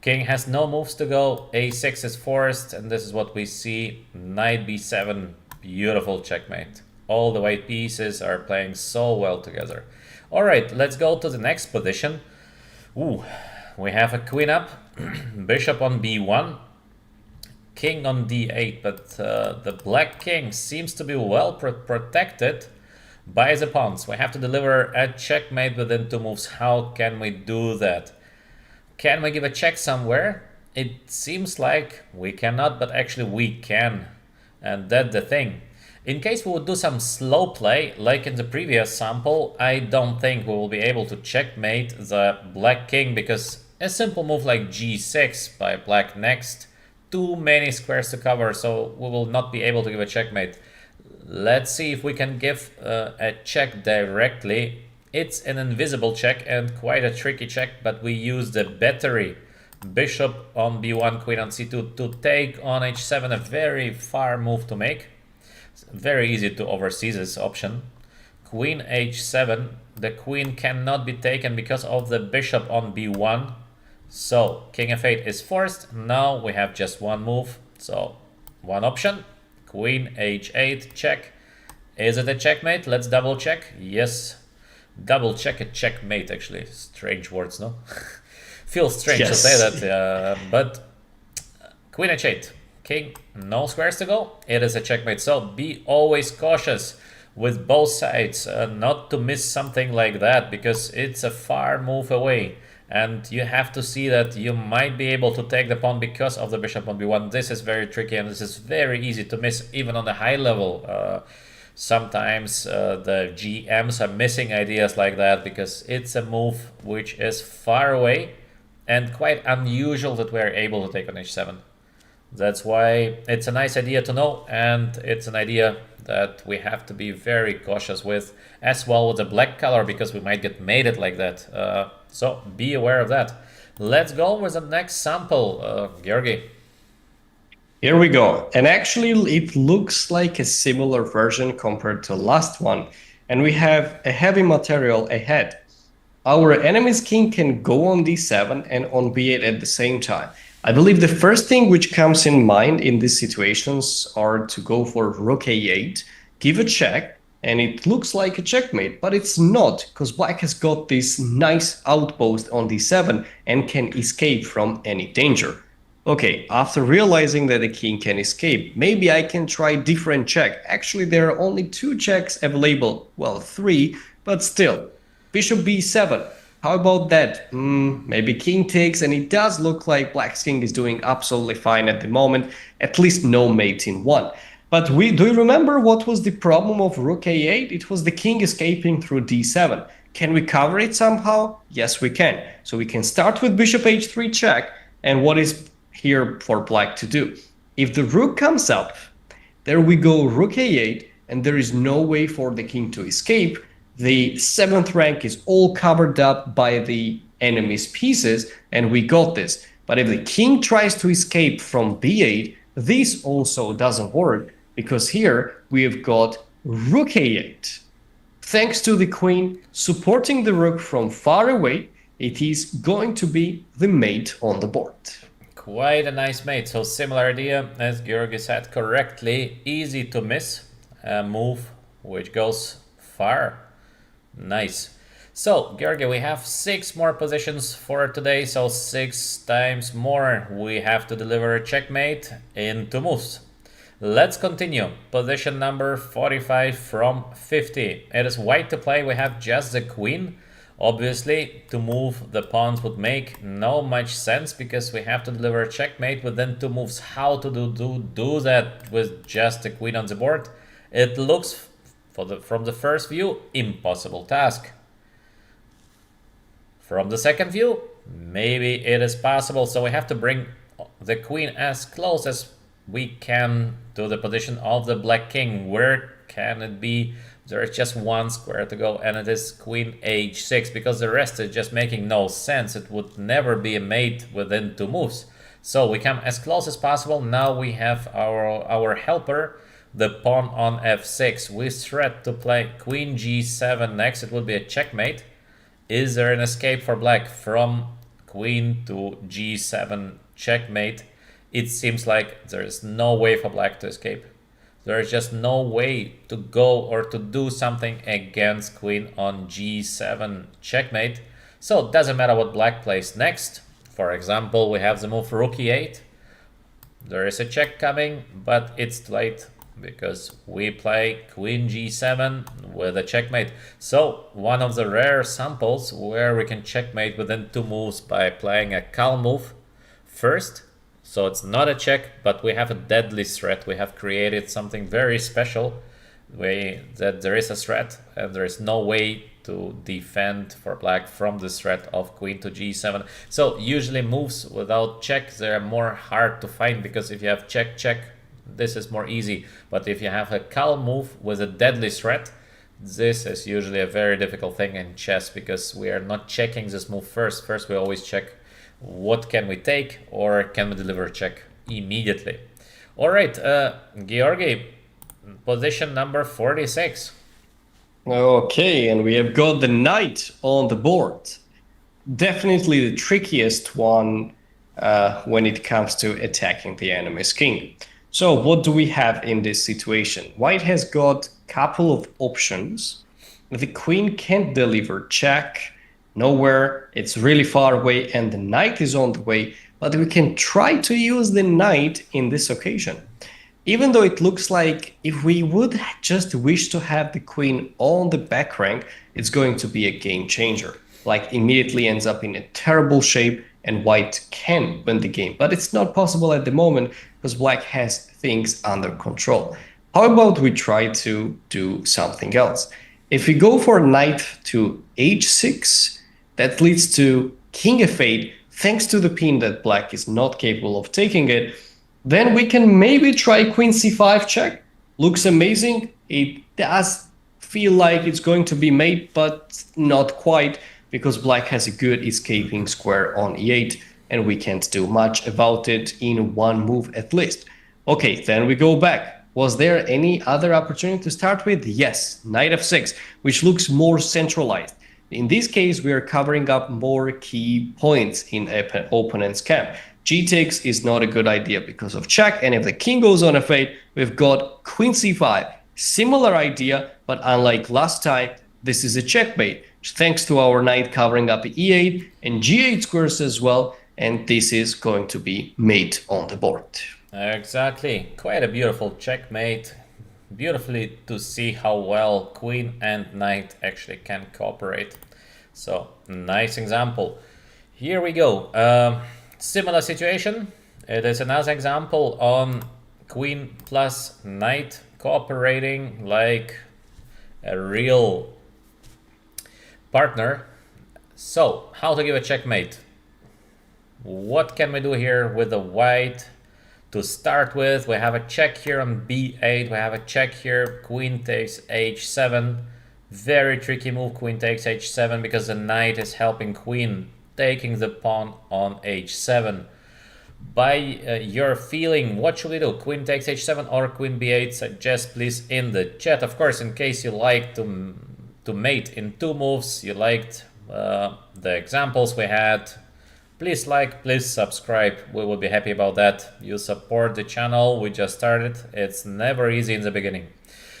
King has no moves to go, a6 is forced, and this is what we see. Knight b7, beautiful checkmate. All the white pieces are playing so well together. All right, let's go to the next position. Ooh, we have a queen up, bishop on b1, king on d8, but the black king seems to be well protected by the pawns. We have to deliver a checkmate within two moves. How can we do that? Can we give a check somewhere? It seems like we cannot, but actually we can. And that's the thing. In case we would do some slow play, like in the previous sample, I don't think we will be able to checkmate the black king, because a simple move like g6 by black next, too many squares to cover, so we will not be able to give a checkmate. Let's see if we can give a check directly. It's an invisible check and quite a tricky check, but we use the battery. Bishop on b1, queen on c2 to take on h7, a very far move to make. Very easy to oversee this option. Queen h7, the queen cannot be taken because of the bishop on b1. So king f8 is forced. Now we have just one move. So one option, queen h8, check. Is it a checkmate? Let's double check. Yes, double check a checkmate, actually. Strange words, no? Feels strange to say that, but queen h8. King, no squares to go. It is a checkmate. So be always cautious with both sides, not to miss something like that, because it's a far move away. And you have to see that you might be able to take the pawn because of the bishop on b1. This is very tricky and this is very easy to miss even on the high level. Sometimes the GMs are missing ideas like that because it's a move which is far away and quite unusual that we're able to take on h7. That's why it's a nice idea to know, and it's an idea that we have to be very cautious with, as well with the black color, because we might get mated like that. So be aware of that. Let's go with the next sample, Georgi. Here we go. And actually, it looks like a similar version compared to the last one. And we have a heavy material ahead. Our enemy's king can go on d7 and on b8 at the same time. I believe the first thing which comes in mind in these situations are to go for rook a8, give a check, and it looks like a checkmate, but it's not, because black has got this nice outpost on d7 and can escape from any danger. Okay, after realizing that the king can escape, maybe I can try different check. Actually, there are only 2 checks available. Well, 3, but still. Bishop b7. How about that? Maybe king takes, and it does look like black's king is doing absolutely fine at the moment. At least no mate in 1. But do you remember what was the problem of rook a8? It was the king escaping through d7. Can we cover it somehow? Yes, we can. So we can start with bishop h3 check, and what is here for black to do? If the rook comes up, there we go rook a8, and there is no way for the king to escape. The 7th rank is all covered up by the enemy's pieces, and we got this. But if the king tries to escape from b8, this also doesn't work, because here we have got rook a8. Thanks to the queen supporting the rook from far away, it is going to be the mate on the board. Quite a nice mate. So similar idea as Georgi said correctly. Easy to miss. A move which goes far. Nice. So Georgi, we have 6 more positions for today. So 6 times more we have to deliver a checkmate in 2 moves. Let's continue. Position number 45 from 50. It is white to play. We have just the queen. Obviously, to move the pawns would make no much sense because we have to deliver a checkmate within 2 moves. How to do that with just the queen on the board? It looks, from the first view, impossible task. From the second view, maybe it is possible. So we have to bring the queen as close as we can to the position of the black king. Where can it be? There is just 1 square to go, and it is queen h6, because the rest is just making no sense. It would never be a mate within 2 moves. So we come as close as possible. Now we have our helper, the pawn on f6. We threat to play queen g7 next. It would be a checkmate. Is there an escape for black from queen to g7 checkmate? It seems like there is no way for black to escape. There is just no way to go or to do something against queen on g7 checkmate. So it doesn't matter what black plays next. For example, we have the move rook e8. There is a check coming, but it's too late because we play queen g7 with a checkmate. So one of the rare samples where we can checkmate within 2 moves by playing a calm move first. So it's not a check, but we have a deadly threat. We have created something very special, that there is a threat and there is no way to defend for black from this threat of queen to g7. So usually moves without check, they're more hard to find, because if you have check, check, this is more easy. But if you have a calm move with a deadly threat, this is usually a very difficult thing in chess, because we are not checking this move first. First, we always check what can we take, or can we deliver a check immediately. All right, Georgi, position number 46. Okay, and we have got the knight on the board. Definitely the trickiest one when it comes to attacking the enemy's king. So what do we have in this situation? White has got a couple of options. The queen can't deliver check. Nowhere, it's really far away, and the knight is on the way, but we can try to use the knight in this occasion. Even though it looks like if we would just wish to have the queen on the back rank, it's going to be a game changer. Like immediately ends up in a terrible shape and white can win the game. But it's not possible at the moment because black has things under control. How about we try to do something else? If we go for knight to h6, that leads to king f8, thanks to the pin that black is not capable of taking it, then we can maybe try queen c5 check. Looks amazing. It does feel like it's going to be mate, but not quite, because black has a good escaping square on e8, and we can't do much about it in one move at least. Okay, then we go back. Was there any other opportunity to start with? Yes, knight f6, which looks more centralized. In this case, we are covering up more key points in opponent's camp. G takes is not a good idea because of check, and if the king goes on f8, we've got queen c5. Similar idea, but unlike last time, this is a checkmate, thanks to our knight covering up e8 and g8 squares as well, and this is going to be mate on the board. Exactly. Quite a beautiful checkmate. Beautifully to see how well queen and knight actually can cooperate. So, nice example. Here we go. Similar situation. It is another example on queen plus knight cooperating like a real partner. So, how to give a checkmate? What can we do here with the white? To start with, we have a check here on b8, we have a check here, queen takes h7. Very tricky move, queen takes h7, because the knight is helping queen, taking the pawn on h7. By your feeling, what should we do? Queen takes h7 or queen b8? Suggest please in the chat. Of course, in case you like to mate in two moves, you liked the examples we had, please like, please subscribe. We will be happy about that. You support the channel. We just started. It's never easy in the beginning.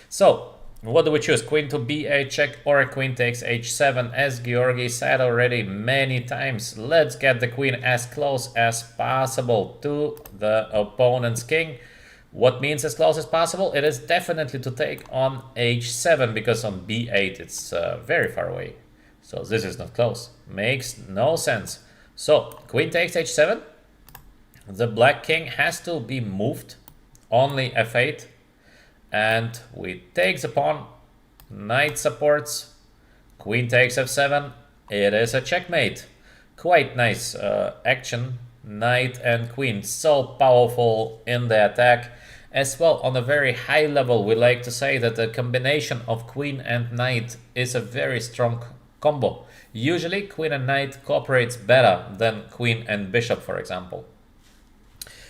So, what do we choose? Queen to b8 check or queen takes h7? As Georgi said already many times, let's get the queen as close as possible to the opponent's king. What means as close as possible? It is definitely to take on h7, because on b8 it's very far away. So this is not close. Makes no sense. So, queen takes h7, the black king has to be moved, only f8, and we take the pawn, knight supports, queen takes f7, it is a checkmate. Quite nice action, knight and queen, so powerful in the attack. As well, on a very high level, we like to say that the combination of queen and knight is a very strong combo. Usually, queen and knight cooperates better than queen and bishop, for example.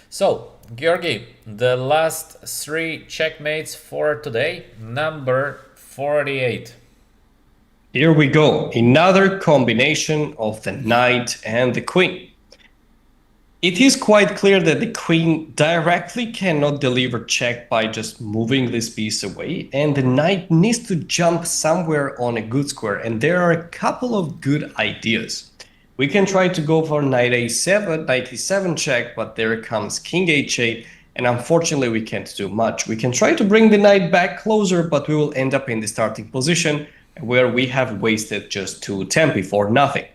So, Georgi, the last three checkmates for today, number 48. Here we go, another combination of the knight and the queen. It is quite clear that the queen directly cannot deliver check by just moving this piece away, and the knight needs to jump somewhere on a good square, and there are a couple of good ideas. We can try to go for knight a7, knight e7 check, but there comes king h8, and unfortunately we can't do much. We can try to bring the knight back closer, but we will end up in the starting position where we have wasted just 2 tempi for nothing.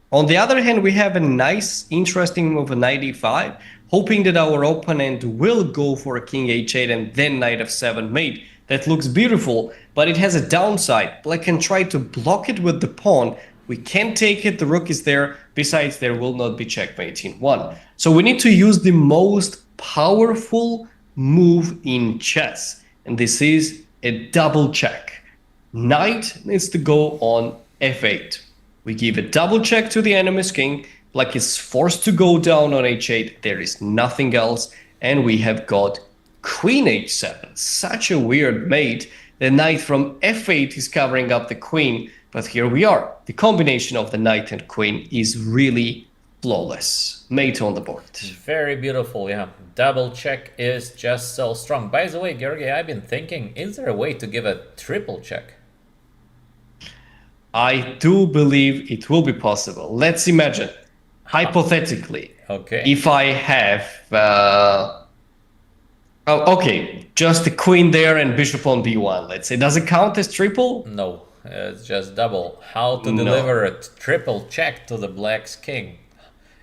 On the other hand, we have a nice, interesting move, knight e5, hoping that our opponent will go for king h8 and then knight f7 mate. That looks beautiful, but it has a downside. Black can try to block it with the pawn. We can't take it, the rook is there. Besides, there will not be checkmate in one. So we need to use the most powerful move in chess, and this is a double check. Knight needs to go on f8. We give a double check to the enemy's king, black is forced to go down on h8, there is nothing else, and we have got queen h7. Such a weird mate. The knight from f8 is covering up the queen, but here we are. The combination of the knight and queen is really flawless. Mate on the board. Very beautiful, yeah. Double check is just so strong. By the way, Georgi, I've been thinking, is there a way to give a triple check? I do believe it will be possible. Let's imagine, hypothetically, okay, if I have, okay, just the queen there and bishop on b1, let's say. Does it count as triple? No, it's just double. How to deliver a triple check to the black's king?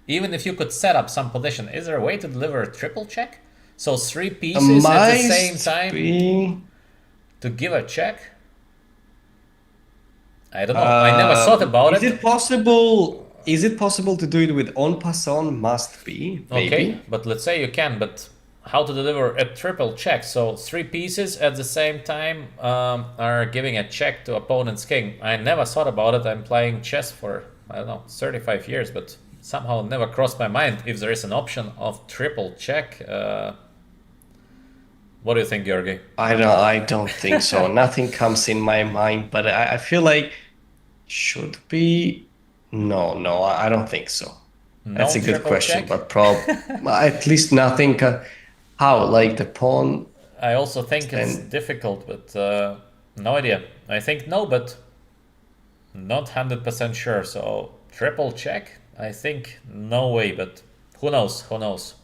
Even if you could set up some position, is there a way to deliver a triple check? So three pieces at the same Might time be. to give a check? I don't know. I never thought about Is it. it possible? Is it possible to do it with en passant? Must be, Okay, maybe. but let's say you can, but how to deliver a triple check? So three pieces at the same time are giving a check to opponent's king. I never thought about it. I'm playing chess for, I don't know, 35 years, but somehow never crossed my mind if there is an option of triple check. What do you think, Georgi? I don't think so. Nothing comes in my mind, but I feel like should be. No, no, I don't think so. That's No a good triple question, check? but at least nothing. How like the pawn I also think it's and difficult, but no idea. I think no, but not 100% sure. So triple check? I think no way, but who knows? Who knows?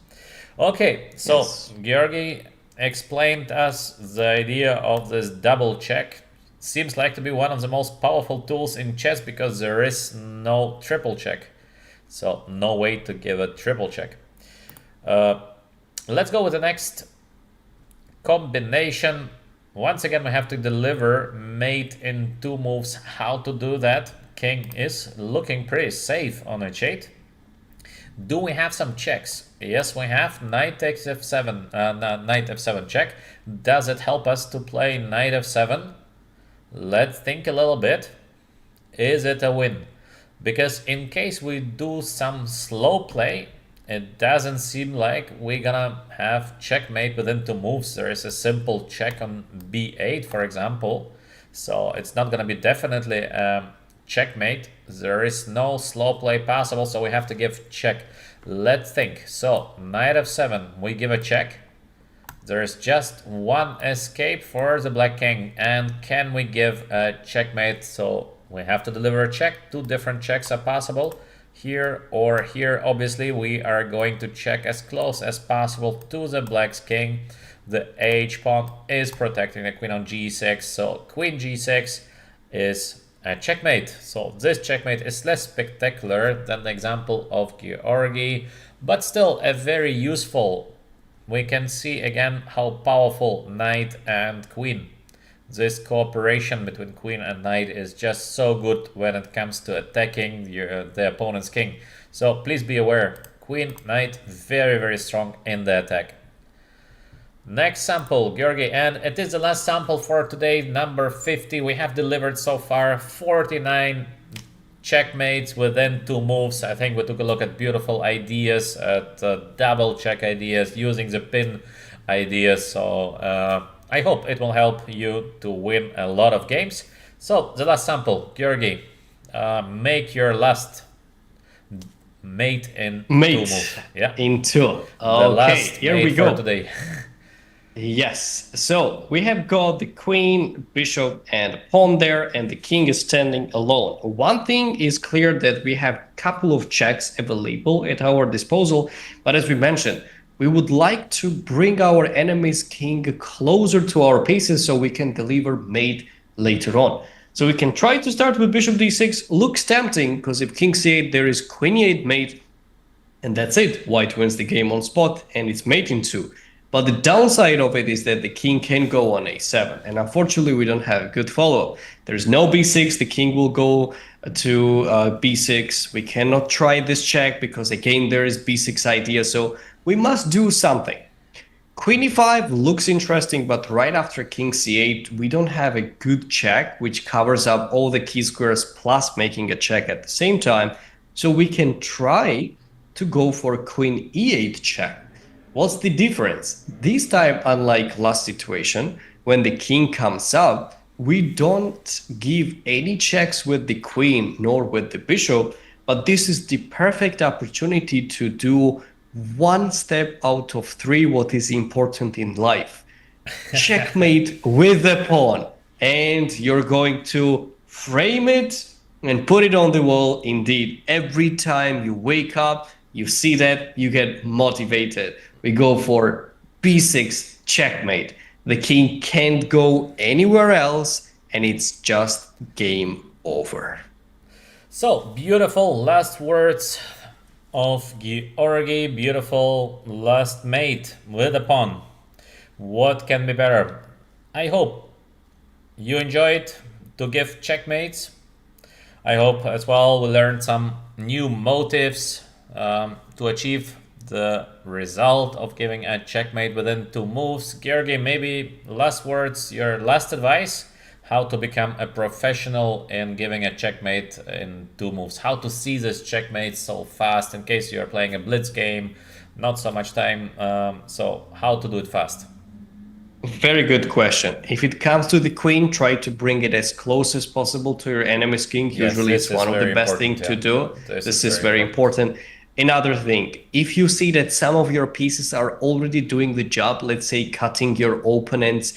Okay, so yes. Georgi explained us the idea of this double check. Seems like to be one of the most powerful tools in chess because there is no triple check. So no way to give a triple check. Uh, let's go with the next combination. Once again, we have to deliver mate in two moves. How to do that? King is looking pretty safe on h8. Do we have some checks? Yes, we have. Knight takes f7, knight f7 check. Does it help us to play knight f7? Let's think a little bit. Is it a win? Because in case we do some slow play, it doesn't seem like we're gonna have checkmate within two moves. There is a simple check on b8, for example. So it's not gonna be definitely a checkmate. There is no slow play possible, so we have to give check. Let's think. So knight f7, we give a check. There is just one escape for the black king, and can we give a checkmate? So we have to deliver a check. Two different checks are possible, here or here. Obviously we are going to check as close as possible to the black's king. The h pawn is protecting the queen on g6, so queen g6 is a checkmate. So this checkmate is less spectacular than the example of Georgi, but still a very useful. We can see again how powerful knight and queen. This cooperation between queen and knight is just so good when it comes to attacking the opponent's king. So please be aware, queen, knight, very, very strong in the attack. Next sample, Georgi, and it is the last sample for today, number 50. We have delivered so far 49 checkmates within two moves. I think we took a look at beautiful ideas, at double check ideas, using the pin ideas. So I hope it will help you to win a lot of games. So the last sample, Georgi, make your last mate in two Mate moves. Yeah, in two. the Okay, last here we mate for go. today. Yes. So we have got the queen, bishop, and pawn there, and the king is standing alone. One thing is clear that we have a couple of checks available at our disposal, but as we mentioned, we would like to bring our enemy's king closer to our pieces so we can deliver mate later on. So we can try to start with bishop d6. Looks tempting because if king c8, there is queen e8 mate, and that's it. White wins the game on spot, and it's mate in two. But the downside of it is that the king can go on a7, and unfortunately we don't have a good follow-up. There's no b6, the king will go to b6. We cannot try this check because again there is b6 idea, so we must do something. Queen e5 looks interesting, but right after king c8 we don't have a good check which covers up all the key squares plus making a check at the same time, so we can try to go for queen e8 check. What's the difference? This time, unlike last situation, when the king comes up, we don't give any checks with the queen nor with the bishop, but this is the perfect opportunity to do one step out of three what is important in life. Checkmate with the pawn, and you're going to frame it and put it on the wall. Indeed, every time you wake up, you see that, you get motivated. We go for b6 checkmate. The king can't go anywhere else, and it's just game over. So beautiful last words. of Georgi, beautiful last mate with a pawn. What can be better? I hope you enjoyed to give checkmates. I hope as well we learned some new motives to achieve the result of giving a checkmate within 2 moves. Georgi, maybe last words, your last advice, how to become a professional in giving a checkmate in 2 moves, how to see this checkmate so fast in case you're playing a blitz game, not so much time, so how to do it fast. Very good question. If it comes to the queen, try to bring it as close as possible to your enemy's king. Yes, Usually this it's is one of the very best important, things to yeah. do. This This is is very very important. Another thing, if you see that some of your pieces are already doing the job, let's say cutting your opponent's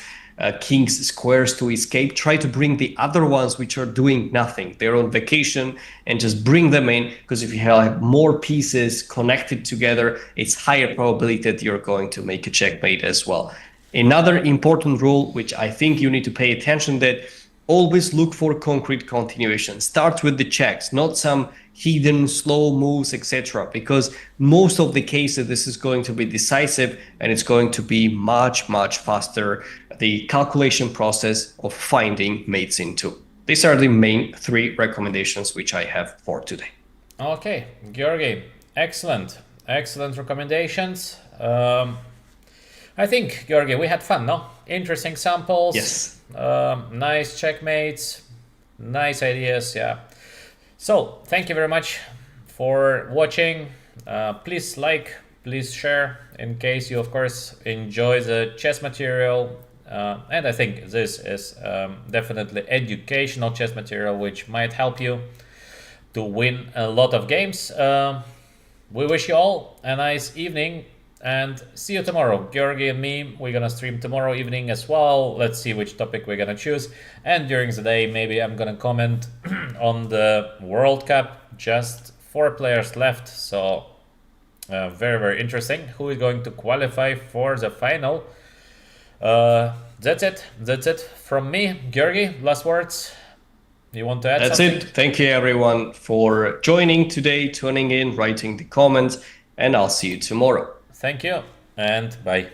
king's squares to escape, try to bring the other ones which are doing nothing. They're on vacation and just bring them in, because if you have more pieces connected together, it's higher probability that you're going to make a checkmate as well. Another important rule, which I think you need to pay attention, that always look for concrete continuation. Start with the checks, not some hidden slow moves, etc. Because most of the cases this is going to be decisive, and it's going to be much, much faster, the calculation process of finding mates in two. These are the main 3 recommendations which I have for today. Okay, Georgi, excellent, excellent recommendations. I think, Georgi, we had fun, no? Interesting samples. Yes. Nice checkmates. Nice ideas, yeah. So, thank you very much for watching. Please like, please share in case you, of course, enjoy the chess material. And I think this is definitely educational chess material which might help you to win a lot of games. We wish you all a nice evening and see you tomorrow. Georgi and me, we're gonna stream tomorrow evening as well. Let's see which topic we're gonna choose. And during the day, maybe I'm gonna comment on the World Cup. Just 4 players left, so very, very interesting. Who is going to qualify for the final? That's it. That's it from me. Georgi, last words. You want to add That's something? it. Thank you everyone for joining today, tuning in, writing the comments, and I'll see you tomorrow. Thank you, and bye.